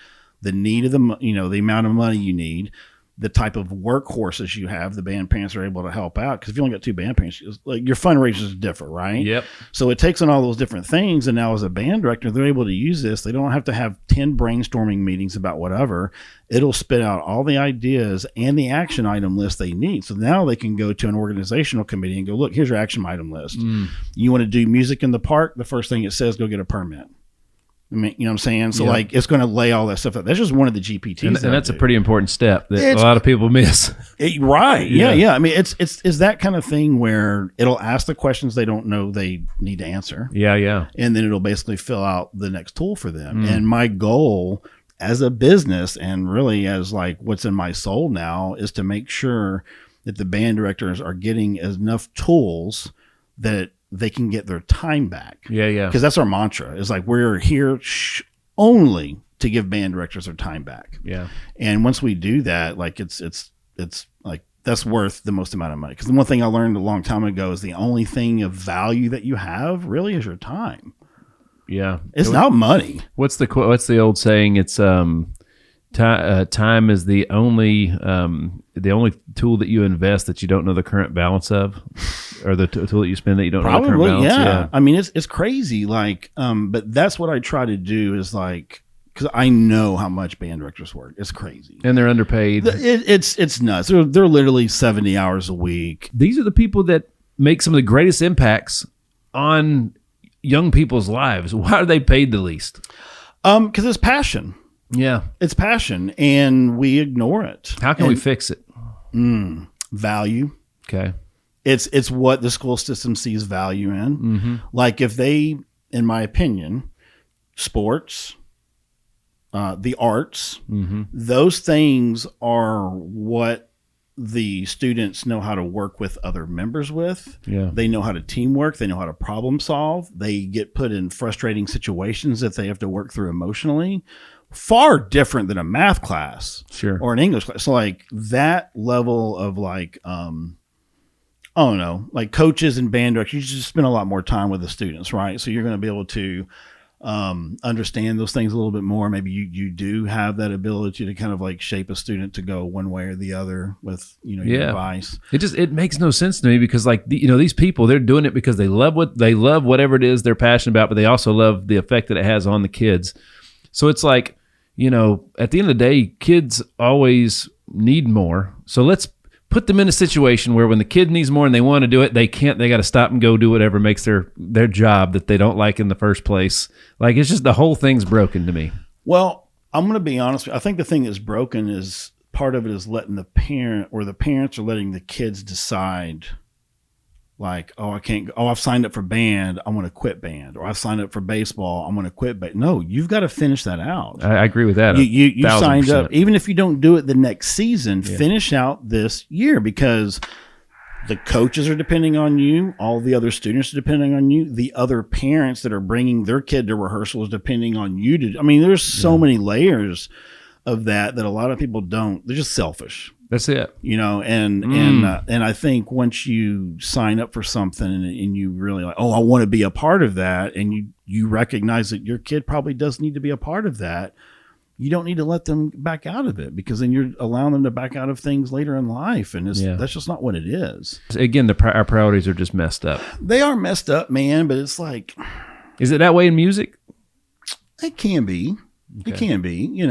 the need of the amount of money you need, the type of workhorses you have, the band parents are able to help out. Because if you only got 2 band parents, like your fundraisers differ, right? Yep. So it takes on all those different things. And now as a band director, they're able to use this. They don't have to have 10 brainstorming meetings about whatever. It'll spit out all the ideas and the action item list they need. So now they can go to an organizational committee and go, look, here's your action item list. You want to do music in the park? The first thing it says, go get a permit. I mean, you know what I'm saying? So like, it's going to lay all that stuff out. That's just one of the GPTs. And that's a pretty important step that a lot of people miss. Right. Yeah. I mean, it's that kind of thing where it'll ask the questions they don't know they need to answer. Yeah. And then it'll basically fill out the next tool for them. And my goal as a business, and really as like what's in my soul now, is to make sure that the band directors are getting enough tools that they can get their time back. Yeah. Because that's our mantra. Is like, we're here only to give band directors their time back. Yeah. And once we do that, like it's like that's worth the most amount of money. Because the one thing I learned a long time ago is the only thing of value that you have really is your time. Yeah. It's not money. What's the old saying? It's time is the only tool that you invest that you don't know the current balance of, or the tool that you spend that you don't know the current balance. Yeah. I mean, it's crazy. Like, but that's what I try to do is like, because I know how much band directors work. It's crazy, and they're underpaid. It's nuts. They're literally 70 hours a week. These are the people that make some of the greatest impacts on young people's lives. Why are they paid the least? Because it's passion. Yeah, it's passion, and we ignore it. How can we fix it? Value. Okay. It's what the school system sees value in. Like if they, in my opinion, sports, the arts. Those things are what the students know how to work with other members with. Yeah. They know how to teamwork. They know how to problem solve. They get put in frustrating situations that they have to work through emotionally. Far different than a math class or an English class. So like that level of like, I don't know, like coaches and band directors, you just spend a lot more time with the students, right? So you're going to be able to understand those things a little bit more. Maybe you do have that ability to kind of like shape a student to go one way or the other with, your advice. It makes no sense to me because like, these people, they're doing it because they love whatever it is they're passionate about, but they also love the effect that it has on the kids. So it's like, at the end of the day, kids always need more. So let's put them in a situation where when the kid needs more and they want to do it, they can't. They got to stop and go do whatever makes their job that they don't like in the first place. Like, it's just the whole thing's broken to me. Well, I'm going to be honest with you. I think the thing that's broken is part of it is letting the parent or the parents are letting the kids decide like, oh, I can't go. Oh, I've signed up for band. I want to quit band. Or I've signed up for baseball. I'm going to quit. But no, you've got to finish that out. I agree with that. You signed up. Even if you don't do it the next season, finish out this year because the coaches are depending on you. All the other students are depending on you. The other parents that are bringing their kid to rehearsals depending on you. There's so many layers of that a lot of people don't. They're just selfish. That's it. And I think once you sign up for something and you really like, oh, I want to be a part of that, and you recognize that your kid probably does need to be a part of that, you don't need to let them back out of it because then you're allowing them to back out of things later in life, and that's just not what it is. Again, our priorities are just messed up. They are messed up, man, but it's like... Is it that way in music? It can be. Okay. It can be,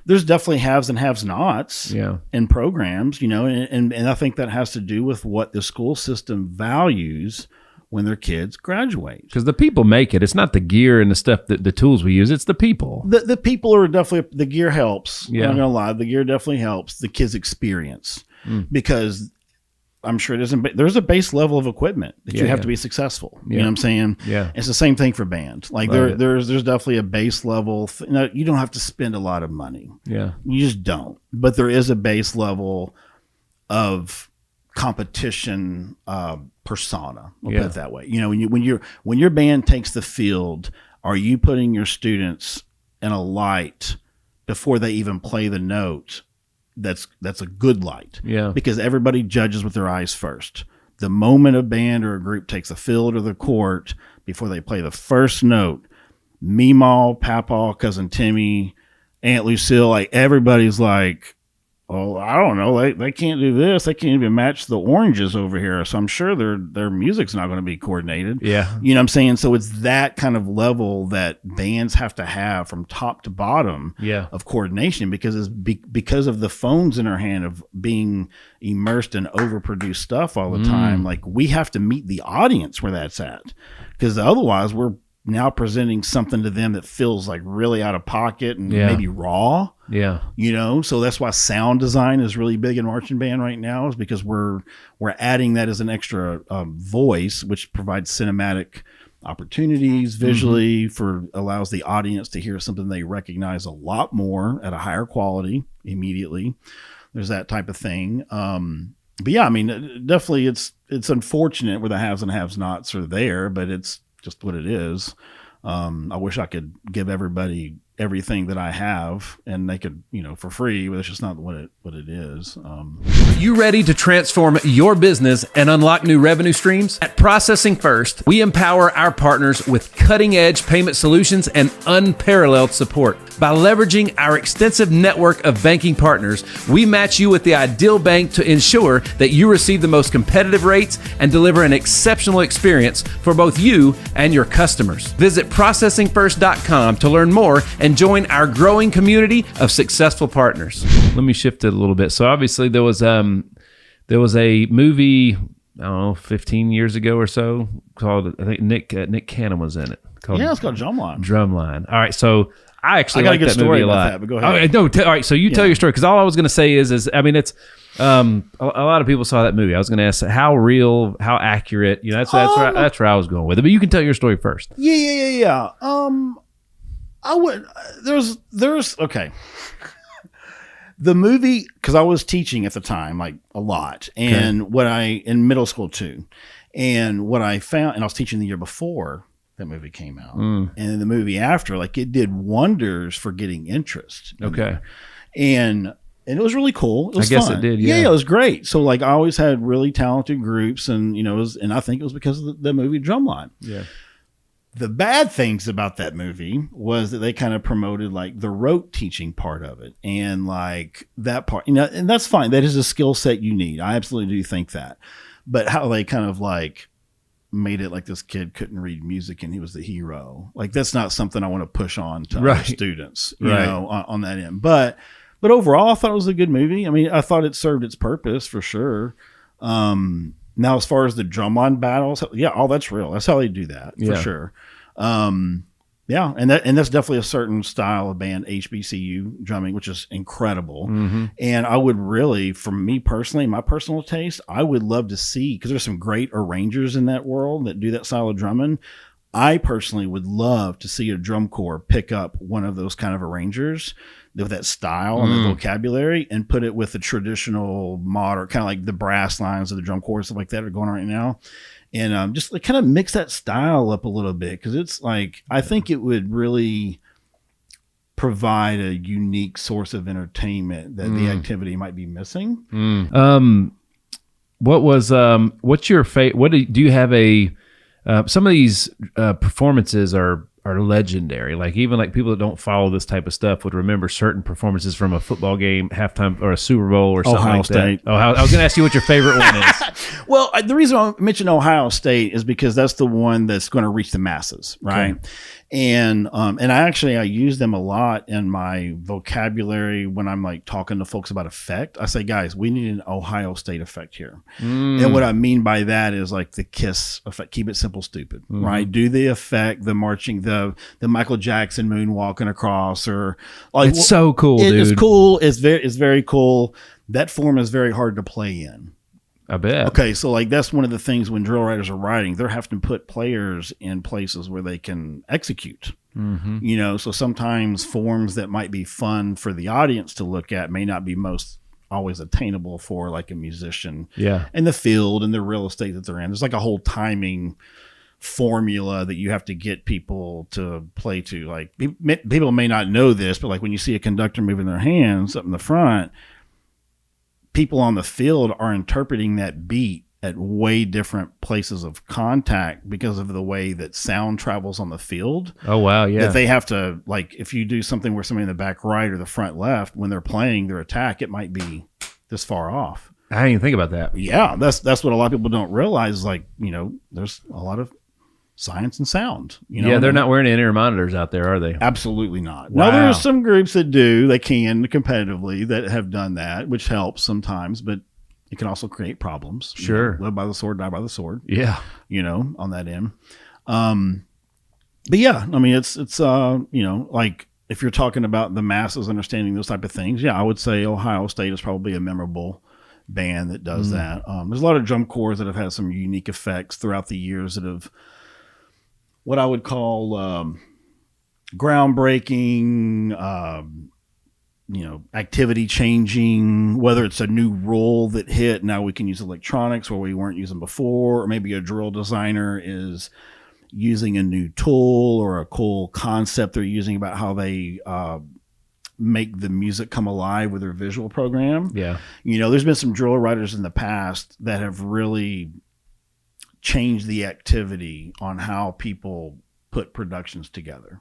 There's definitely haves and have-nots in programs, and I think that has to do with what the school system values when their kids graduate. Because the people make it. It's not the gear and the stuff, the tools we use. It's the people. The people are definitely, the gear helps. Yeah. I'm not going to lie. The gear definitely helps the kids' experience because I'm sure there's a base level of equipment that you have to be successful. You know what I'm saying? Yeah. It's the same thing for band. Like there's definitely a base level. You don't have to spend a lot of money. Yeah. You just don't. But there is a base level of competition persona. We'll put it that way. When your band takes the field, are you putting your students in a light before they even play the note? That's a good light. Yeah. Because everybody judges with their eyes first. The moment a band or a group takes a field or the court before they play the first note, Meemaw, Papaw, Cousin Timmy, Aunt Lucille, like everybody's like, oh, I don't know, they can't do this. They can't even match the oranges over here. So I'm sure their music's not going to be coordinated. Yeah. You know what I'm saying? So it's that kind of level that bands have to have from top to bottom of coordination because because of the phones in our hand of being immersed in overproduced stuff all the time. Like we have to meet the audience where that's at because otherwise we're now presenting something to them that feels like really out of pocket and maybe raw. Yeah. So that's why sound design is really big in marching band right now is because we're adding that as an extra voice, which provides cinematic opportunities visually allows the audience to hear something they recognize a lot more at a higher quality immediately. There's that type of thing. But yeah, definitely it's unfortunate where the haves and have-nots are there, but it's just what it is. I wish I could give everybody everything that I have and they could, for free, but it's just not what it is. You ready to transform your business and unlock new revenue streams? At Processing First, we empower our partners with cutting-edge payment solutions and unparalleled support. By leveraging our extensive network of banking partners, we match you with the ideal bank to ensure that you receive the most competitive rates and deliver an exceptional experience for both you and your customers. Visit processingfirst.com to learn more and join our growing community of successful partners. Let me shift it a little bit. So obviously there was a movie, I don't know, 15 years ago or so called, I think Nick Cannon was in it. It's called Drumline. Drumline. All right. So I got like a good that story movie a lot. That, but go ahead. All right. So you tell your story. Cause all I was going to say is it's, a lot of people saw that movie. I was going to ask how real, how accurate, that's where I was going with it, but you can tell your story first. Yeah. I would. There's okay. The movie, because I was teaching at the time, like a lot, and in middle school too, and what I found, and I was teaching the year before that movie came out, and the movie after, like it did wonders for getting interest. Okay, and it was really cool. It was I guess fun. it did. Yeah, it was great. So like I always had really talented groups, and and I think it was because of the movie Drumline. Yeah. The bad things about that movie was that they kind of promoted like the rote teaching part of it, and like that part, and that's fine. That is a skill set you need. I absolutely do think that. But how they kind of like made it like this kid couldn't read music and he was the hero. Like that's not something I want to push on to other students, you know, on that end. But overall, I thought it was a good movie. I mean, I thought it served its purpose for sure. Now, as far as the drumline battles, that's real. That's how they do that for sure. And that's definitely a certain style of band, HBCU drumming, which is incredible. And I would really, for me personally, my personal taste, I would love to see, because there's some great arrangers in that world that do that style of drumming. I personally would love to see a drum corps pick up one of those kind of arrangers with that style and the vocabulary and put it with the traditional modern, kind of like the brass lines of the drum corps, stuff like that are going on right now. And just like kind of mix that style up a little bit, because it's like, I think it would really provide a unique source of entertainment that the activity might be missing. What's your favorite? Do you have some of these performances are legendary. Like even like people that don't follow this type of stuff would remember certain performances from a football game, halftime, or a Super Bowl, or something Ohio like State. that. Oh, I was going to ask you what your favorite one is. Well, the reason I mentioned Ohio State is because that's the one that's going to reach the masses, right? Okay. And I use them a lot in my vocabulary when I'm like talking to folks about effect. I say, guys, we need an Ohio State effect here. And what I mean by that is like the KISS effect. Keep it simple, stupid, right? Do the effect, the marching, the Michael Jackson moonwalking across, or like, it's so cool, dude. It's cool. It's very cool. That form is very hard to play in. I bet. Okay, so like that's one of the things when drill writers are writing, they're having to put players in places where they can execute. So sometimes forms that might be fun for the audience to look at may not be most always attainable for like a musician. Yeah. And the field and the real estate that they're in. There's like a whole timing formula that you have to get people to play to. Like people may not know this, but like when you see a conductor moving their hands up in the front, people on the field are interpreting that beat at way different places of contact because of the way that sound travels on the field. Oh, wow. Yeah. That they have to, like, if you do something where somebody in the back right or the front left, when they're playing their attack, it might be this far off. I didn't even think about that. Yeah. That's what a lot of people don't realize. Is like, there's a lot of science and sound. They're not wearing in-ear monitors out there, are they? Absolutely not. Wow. Now, there are some groups that do. They can competitively that have done that, which helps sometimes, but it can also create problems. Sure. Live by the sword, die by the sword. Yeah. On that end. But yeah, I mean, it's like if you're talking about the masses understanding those type of things, I would say Ohio State is probably a memorable band that does that. There's a lot of drum corps that have had some unique effects throughout the years that have what I would call groundbreaking, activity changing, whether it's a new rule that hit, now we can use electronics where we weren't using before, or maybe a drill designer is using a new tool or a cool concept they're using about how they make the music come alive with their visual program. Yeah. There's been some drill writers in the past that have really changed the activity on how people put productions together.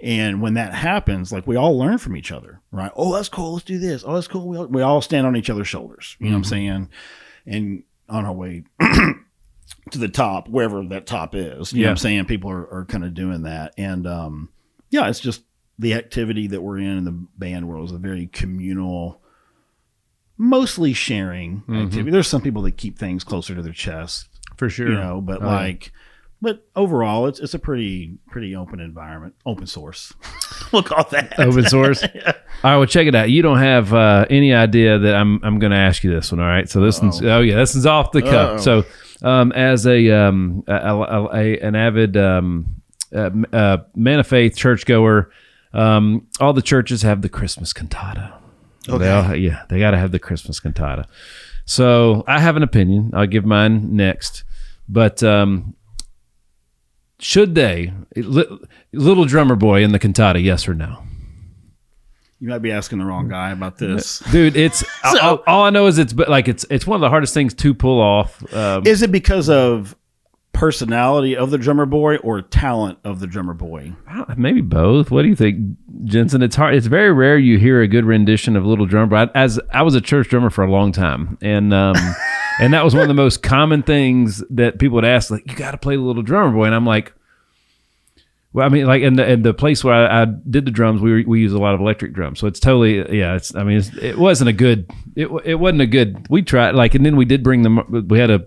And when that happens, like we all learn from each other, right? Oh, that's cool. Let's do this. Oh, that's cool. We all stand on each other's shoulders. You know what I'm saying? And on our way to the top, wherever that top is, you know what I'm saying? People are kind of doing that. And it's just the activity that we're in the band world is a very communal, mostly sharing activity. There's some people that keep things closer to their chest. For sure. But overall, it's a pretty open environment, open source. We'll call that open source. Yeah. All right, well, check it out. You don't have any idea that I'm going to ask you this one. All right, so this one's off the cuff. So, as an avid man of faith churchgoer, all the churches have the Christmas cantata. Okay. They got to have the Christmas cantata. So I have an opinion. I'll give mine next. But should they, Little Drummer Boy in the cantata, yes or no? You might be asking the wrong guy about this. Dude, it's all I know is it's one of the hardest things to pull off. Is it because of personality of the drummer boy or talent of the drummer boy? Maybe both. What do you think, Jensen? It's hard. It's very rare you hear a good rendition of Little Drummer Boy. As I was a church drummer for a long time, and and that was one of the most common things that people would ask, like, you got to play the Little Drummer Boy, and I'm like, well, I mean, like in the place where I did the drums, we use a lot of electric drums, so it's totally it wasn't a good. It wasn't a good. We tried and then we did bring them. We had a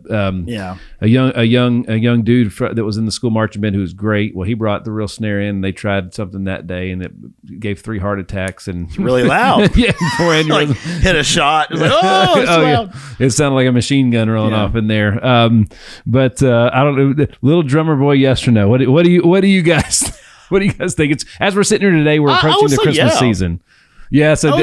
young dude that was in the school marching band who was great. Well, he brought the real snare in. And they tried something that day, and it gave 3 heart attacks and really loud. Yeah, before like hit a shot. It was like, oh, it's loud. Yeah. It sounded like a machine gun rolling off in there. But I don't know, Little Drummer Boy, yes or no? What do you guys? What do you guys think? It's as we're sitting here today, we're approaching the Christmas season. Yeah, so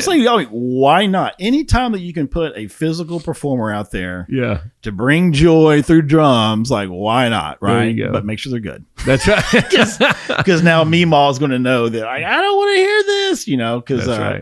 why not? Anytime that you can put a physical performer out there, yeah, to bring joy through drums, like why not, right? There you go. But make sure they're good. That's right. Because now Meemaw is going to know that I don't want to hear this,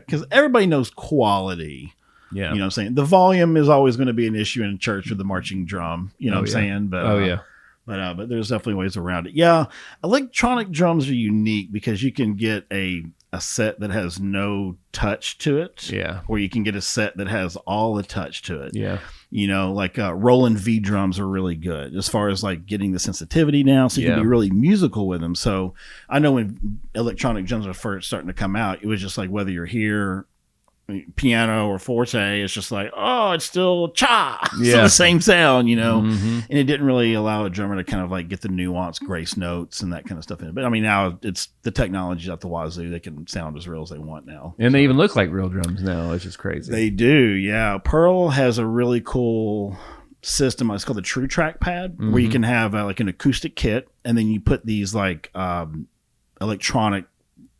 because everybody knows quality. Yeah, you know what I'm saying? The volume is always going to be an issue in a church with the marching drum. You know what I'm saying? But But there's definitely ways around it. Yeah, electronic drums are unique because you can get a set that has no touch to it. Yeah. Or you can get a set that has all the touch to it. Yeah. Roland V drums are really good as far as like getting the sensitivity down, so you can be really musical with them. So I know when electronic drums were first starting to come out, it was just like whether you're here, piano or forte, it's just like, oh, it's still cha. Yeah. So the same sound, Mm-hmm. and it didn't really allow a drummer to kind of like get the nuanced grace notes and that kind of stuff in it. But I mean, now it's the technology's out the wazoo. They can sound as real as they want now. And they even look like real drums now. It's just crazy. They do. Yeah. Pearl has a really cool system. It's called the True Track Pad, where you can have like an acoustic kit, and then you put these like electronic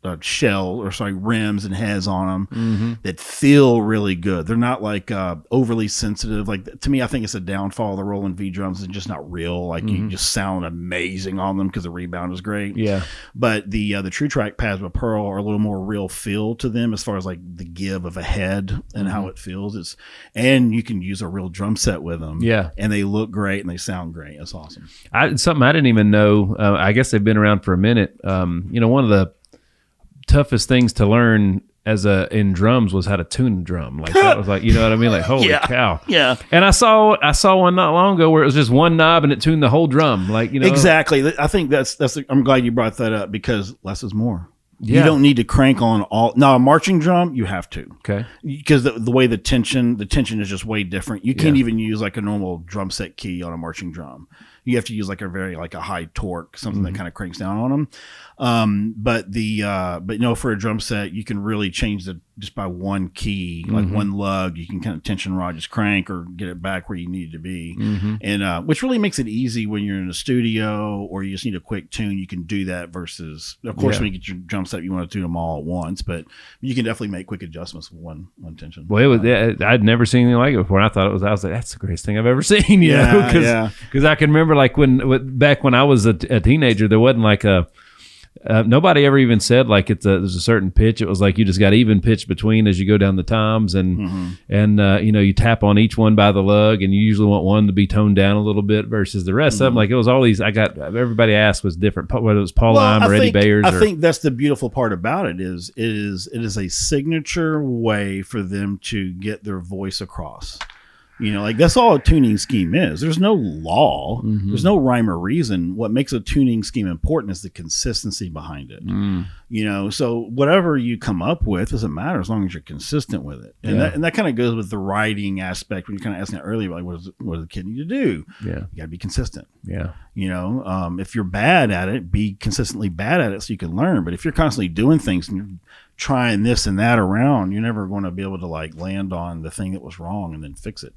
rims and heads on them that feel really good. They're not like overly sensitive. Like, to me, I think it's a downfall of the Roland V drums. It's just not real. Like you just sound amazing on them because the rebound is great. Yeah. But the True Track pads with Pearl are a little more real feel to them as far as like the give of a head and how it feels. And you can use a real drum set with them. Yeah. And they look great and they sound great. It's awesome. Something I didn't even know. I guess they've been around for a minute. One of the toughest things to learn in drums was how to tune a drum. Like that was like, you know what I mean? Like, holy cow. Yeah. And I saw one not long ago where it was just one knob and it tuned the whole drum. Like, Exactly. I think I'm glad you brought that up because less is more. Yeah. You don't need to crank on all. Now, a marching drum, you have to. Okay. Because the way the tension is just way different. You can't even use like a normal drum set key on a marching drum. You have to use like a high torque, something that kind of cranks down on them. But for a drum set, you can really change just by one key, like one lug, you can kind of tension rod, just crank or get it back where you need it to be. And which really makes it easy when you're in a studio or you just need a quick tune. You can do that versus, of course, when you get your drum set, you want to tune them all at once, but you can definitely make quick adjustments with one tension. Well, I'd never seen anything like it before. And I was like, that's the greatest thing I've ever seen. Because I can remember like back when I was a teenager, there wasn't like nobody ever even said like there's a certain pitch. It was like you just got even pitch between as you go down the toms, and you tap on each one by the lug, and you usually want one to be toned down a little bit versus the rest of them. Like it was all these. Everybody asked was different, whether it was Paul Lime or Eddie Bayers. I think that's the beautiful part about it is it is a signature way for them to get their voice across. Like that's all a tuning scheme is. There's no law. There's no rhyme or reason. What makes a tuning scheme important is the consistency behind it. So whatever you come up with doesn't matter as long as you're consistent with it. And that kind of goes with the writing aspect when you're kind of asking earlier, like what does the kid need to do? Yeah. You got to be consistent. Yeah. If you're bad at it, be consistently bad at it so you can learn. But if you're constantly doing things and you're trying this and that around, you're never going to be able to like land on the thing that was wrong and then fix it.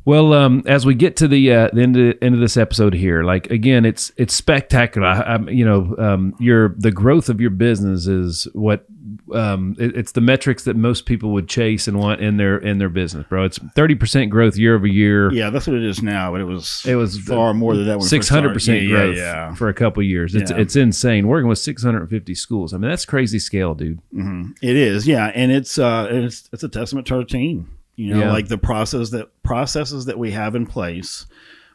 Well, as we get to the end of this episode here, like again, it's spectacular. The growth of your business is what it's the metrics that most people would chase and want in their business, bro. It's 30% growth year over year. Yeah, that's what it is now, but it was far more than that. 600% growth for a couple of years. It's insane. Working with 650 schools. I mean, that's crazy scale, dude. Mm-hmm. It is, yeah, and it's a testament to our team. Like the processes that we have in place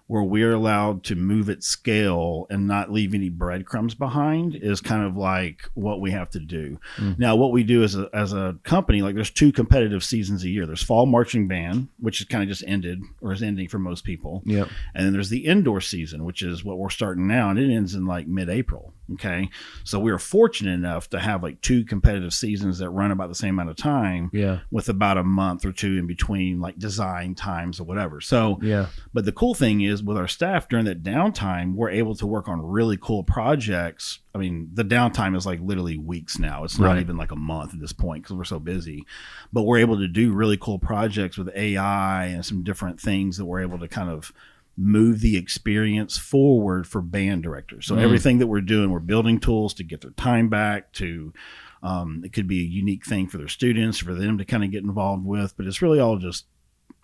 where we're allowed to move at scale and not leave any breadcrumbs behind is kind of like what we have to do. Now, what we do as a company, like there's 2 competitive seasons a year. There's fall marching band, which is kind of just ended or is ending for most people. Yep. And then there's the indoor season, which is what we're starting now, and it ends in like mid-April. Okay. So we are fortunate enough to have like 2 competitive seasons that run about the same amount of time with about a month or 2 in between like design times or whatever. So, but the cool thing is with our staff during that downtime, we're able to work on really cool projects. I mean, the downtime is like literally weeks now. It's not even like a month at this point because we're so busy, but we're able to do really cool projects with AI and some different things that we're able to kind of move the experience forward for band directors. So everything that we're doing, we're building tools to get their time back to, it could be a unique thing for their students, for them to kind of get involved with, but it's really all just,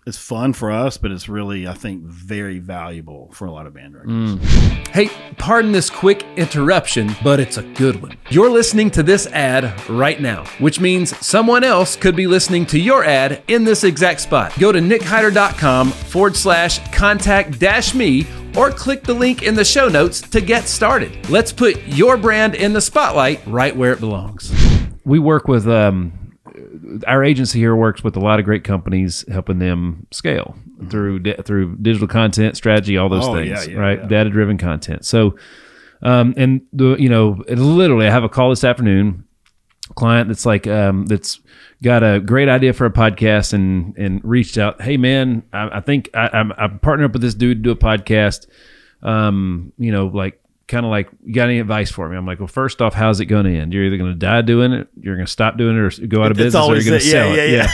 it's fun for us, but it's really, I think, very valuable for a lot of band directors. Hey, pardon this quick interruption, but it's a good one. You're listening to this ad right now, which means someone else could be listening to your ad in this exact spot. Go to nickhyder.com/contact-me or click the link in the show notes to get started. Let's put your brand in the spotlight right where it belongs. We work with... our agency here works with a lot of great companies, helping them scale through digital content strategy, all those things, right? Yeah. Data-driven content. So, literally, I have a call this afternoon. Client that's like that's got a great idea for a podcast and reached out. Hey, man, I think I'm partnering up with this dude to do a podcast. Kind of like, you got any advice for me? I'm like, well, first off, how's it going to end? You're either going to die doing it, you're going to stop doing it, or go out of business, or you're going to sell it. Yeah.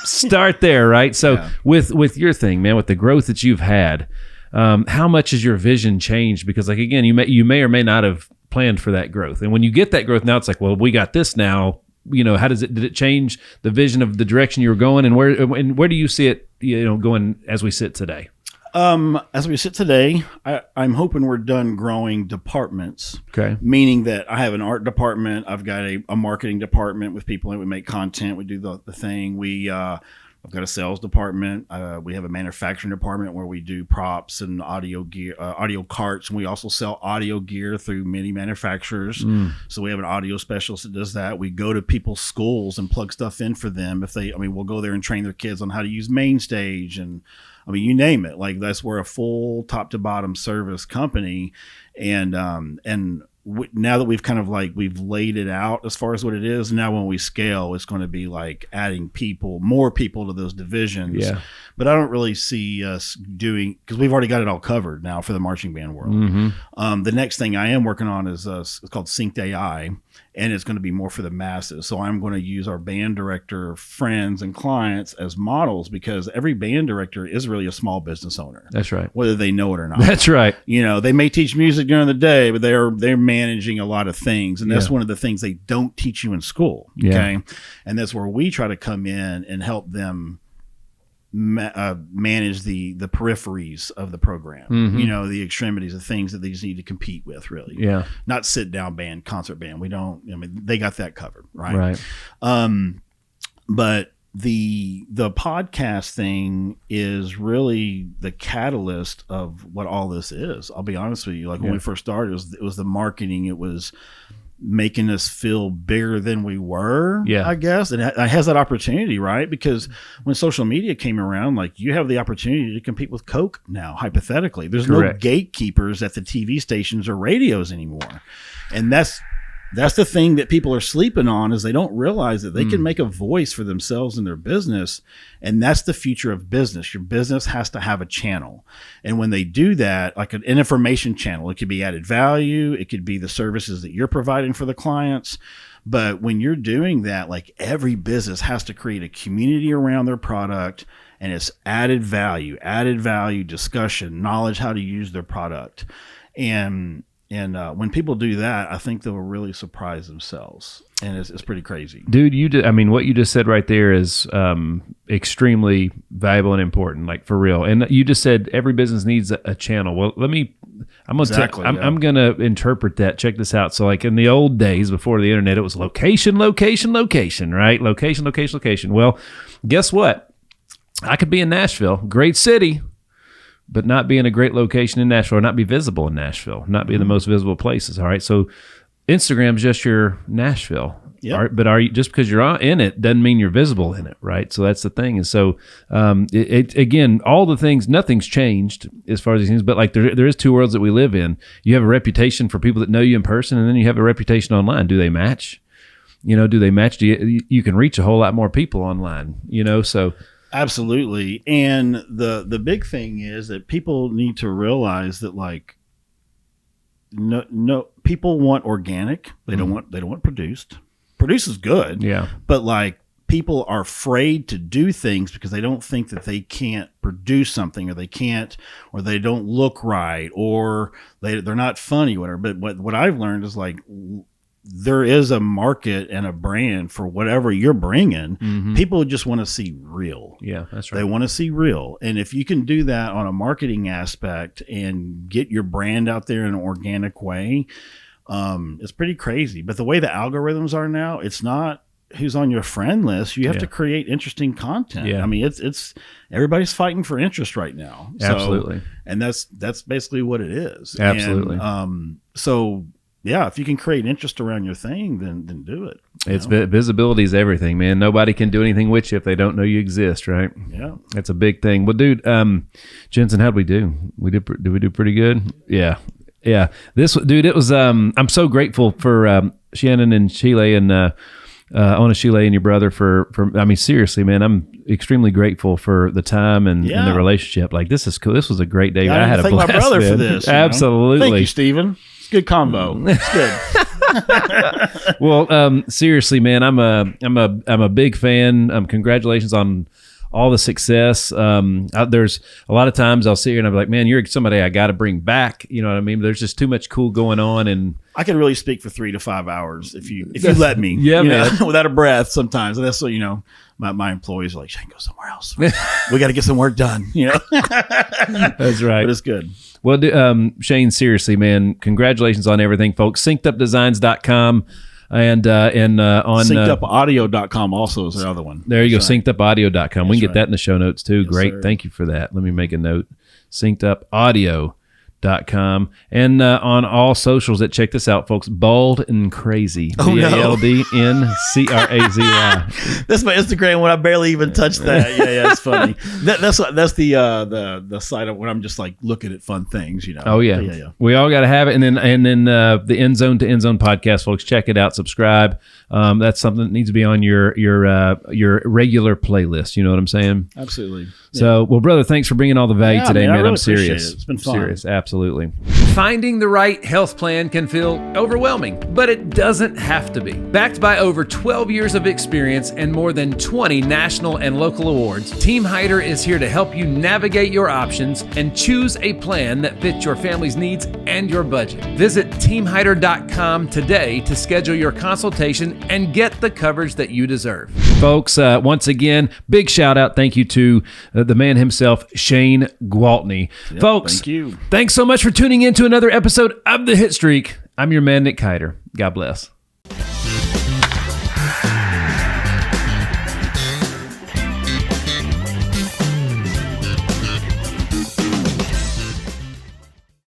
Start there, right? So with your thing, man, with the growth that you've had, how much has your vision changed? Because like, again, you may or may not have planned for that growth. And when you get that growth now, it's like, well, we got this now. How did it change the vision of the direction you were going, and where do you see it, going as we sit today? As we sit today, I'm hoping we're done growing departments. Okay. Meaning that I have an art department. I've got a marketing department with people that we make content. We do the thing. I've got a sales department. We have a manufacturing department where we do props and audio gear, audio carts. And we also sell audio gear through many manufacturers. So we have an audio specialist that does that. We go to people's schools and plug stuff in for them. We'll go there and train their kids on how to use MainStage and, you name it. Like we're a full top to bottom service company. And now that we've kind of we've laid it out as far as what it is, now when we scale, it's going to be like adding more people to those divisions. Yeah. But I don't really see us doing, because we've already got it all covered now for the marching band world. The next thing I am working on is it's called Synced AI, and it's going to be more for the masses. So I'm going to use our band director friends and clients as models, because every band director is really a small business owner. That's right. Whether they know it or not. That's right. They may teach music during the day, but they're managing a lot of things. And that's one of the things they don't teach you in school. Okay. Yeah. And that's where we try to come in and help them manage the peripheries of the program, the extremities, the things that they just need to compete with, really. Yeah. Not sit down band, concert band. We don't, they got that covered. Right. But the podcast thing is really the catalyst of what all this is. I'll be honest with you. When we first started, it was the marketing. It was making us feel bigger than we were, I guess. And it has that opportunity, right? Because when social media came around, you have the opportunity to compete with Coke now, hypothetically. There's no gatekeepers at the TV stations or radios anymore. And that's the thing that people are sleeping on, is they don't realize that they can make a voice for themselves in their business. And that's the future of business. Your business has to have a channel. And when they do that, like an information channel, it could be added value. It could be the services that you're providing for the clients. But when you're doing that, like every business has to create a community around their product, and it's added value, discussion, knowledge, how to use their product. And when people do that, I think they'll really surprise themselves. And it's pretty crazy. Dude, I mean, what you just said right there is extremely valuable and important, like for real. And you just said every business needs a channel. Well, I'm going to interpret that. Check this out. So like in the old days before the internet, it was location, right? Location. Well, guess what? I could be in Nashville, great city, but not be in a great location in Nashville, or not be visible in Nashville, not be in the most visible places. All right. So Instagram's just your Nashville. Yep. Right? But just because you're in it doesn't mean you're visible in it, right? So that's the thing. And so, again, all the things, nothing's changed as far as these things, but like there is two worlds that we live in. You have a reputation for people that know you in person, and then you have a reputation online. Do they match? Do they match? You can reach a whole lot more people online, so. Absolutely. And the big thing is that people need to realize that like, no, people want organic. They don't want produced. Produced is good. Yeah. But like people are afraid to do things because they don't think that they can't produce something, or they don't look right, or they're not funny, whatever. But what I've learned is like, there is a market and a brand for whatever you're bringing. Mm-hmm. People just want to see real. Yeah, that's right. They want to see real. And if you can do that on a marketing aspect and get your brand out there in an organic way, it's pretty crazy. But the way the algorithms are now, it's not who's on your friend list. You have to create interesting content. Yeah. I mean, it's everybody's fighting for interest right now. Absolutely. And that's basically what it is. Absolutely. And, yeah, if you can create interest around your thing, then do it. Visibility is everything, man. Nobody can do anything with you if they don't know you exist, right? Yeah, that's a big thing. Well, dude, Jensen, how'd we do? Did we do pretty good? Yeah. It was. I'm so grateful for Shannon and Sheila and Ona Sheila and your brother for. I mean, seriously, man, I'm extremely grateful for the time and the relationship. Like, this is cool. This was a great day. I had a blast, my brother man. for this. Absolutely. Thank you, Stephen. Good combo. It's good. Well, seriously, man, I'm a big fan. Congratulations on all the success. There's a lot of times I'll sit here and I'm like, man, you're somebody I got to bring back. You know what I mean? There's just too much cool going on, and I can really speak for 3 to 5 hours if you let me. Yeah, man. Without a breath sometimes. And that's what, my employees are like, Shane, go somewhere else. We got to get some work done. That's right. But it's good. Well, Shane, seriously, man, congratulations on everything, folks. SyncedUpDesigns.com and on SyncedUpAudio.com also is the other one. There you go, SyncedUpAudio.com. We can get that in the show notes too. Yes, great. Sir. Thank you for that. Let me make a note. SyncedUpAudio.com. And on all socials that check this out, folks, Bald and Crazy. BALDNCRAZY. That's my Instagram when I barely even touched that. Yeah, it's funny. That's the side of when I'm just like looking at fun things, Oh yeah. We all got to have it. And then the End Zone to End Zone podcast, folks, check it out. Subscribe. That's something that needs to be on your regular playlist. You know what I'm saying? Absolutely. So, well, brother, thanks for bringing all the value today, man. Really I'm serious. It's been fun. Serious, absolutely. Finding the right health plan can feel overwhelming, but it doesn't have to be. Backed by over 12 years of experience and more than 20 national and local awards, Team Hyder is here to help you navigate your options and choose a plan that fits your family's needs and your budget. Visit teamhyder.com today to schedule your consultation and get the coverage that you deserve. Folks, once again, big shout out. Thank you to the man himself, Shane Gwaltney. Yep, folks, thank you. Thanks so much for tuning in to another episode of The Hit Streak. I'm your man, Nick Kiter. God bless.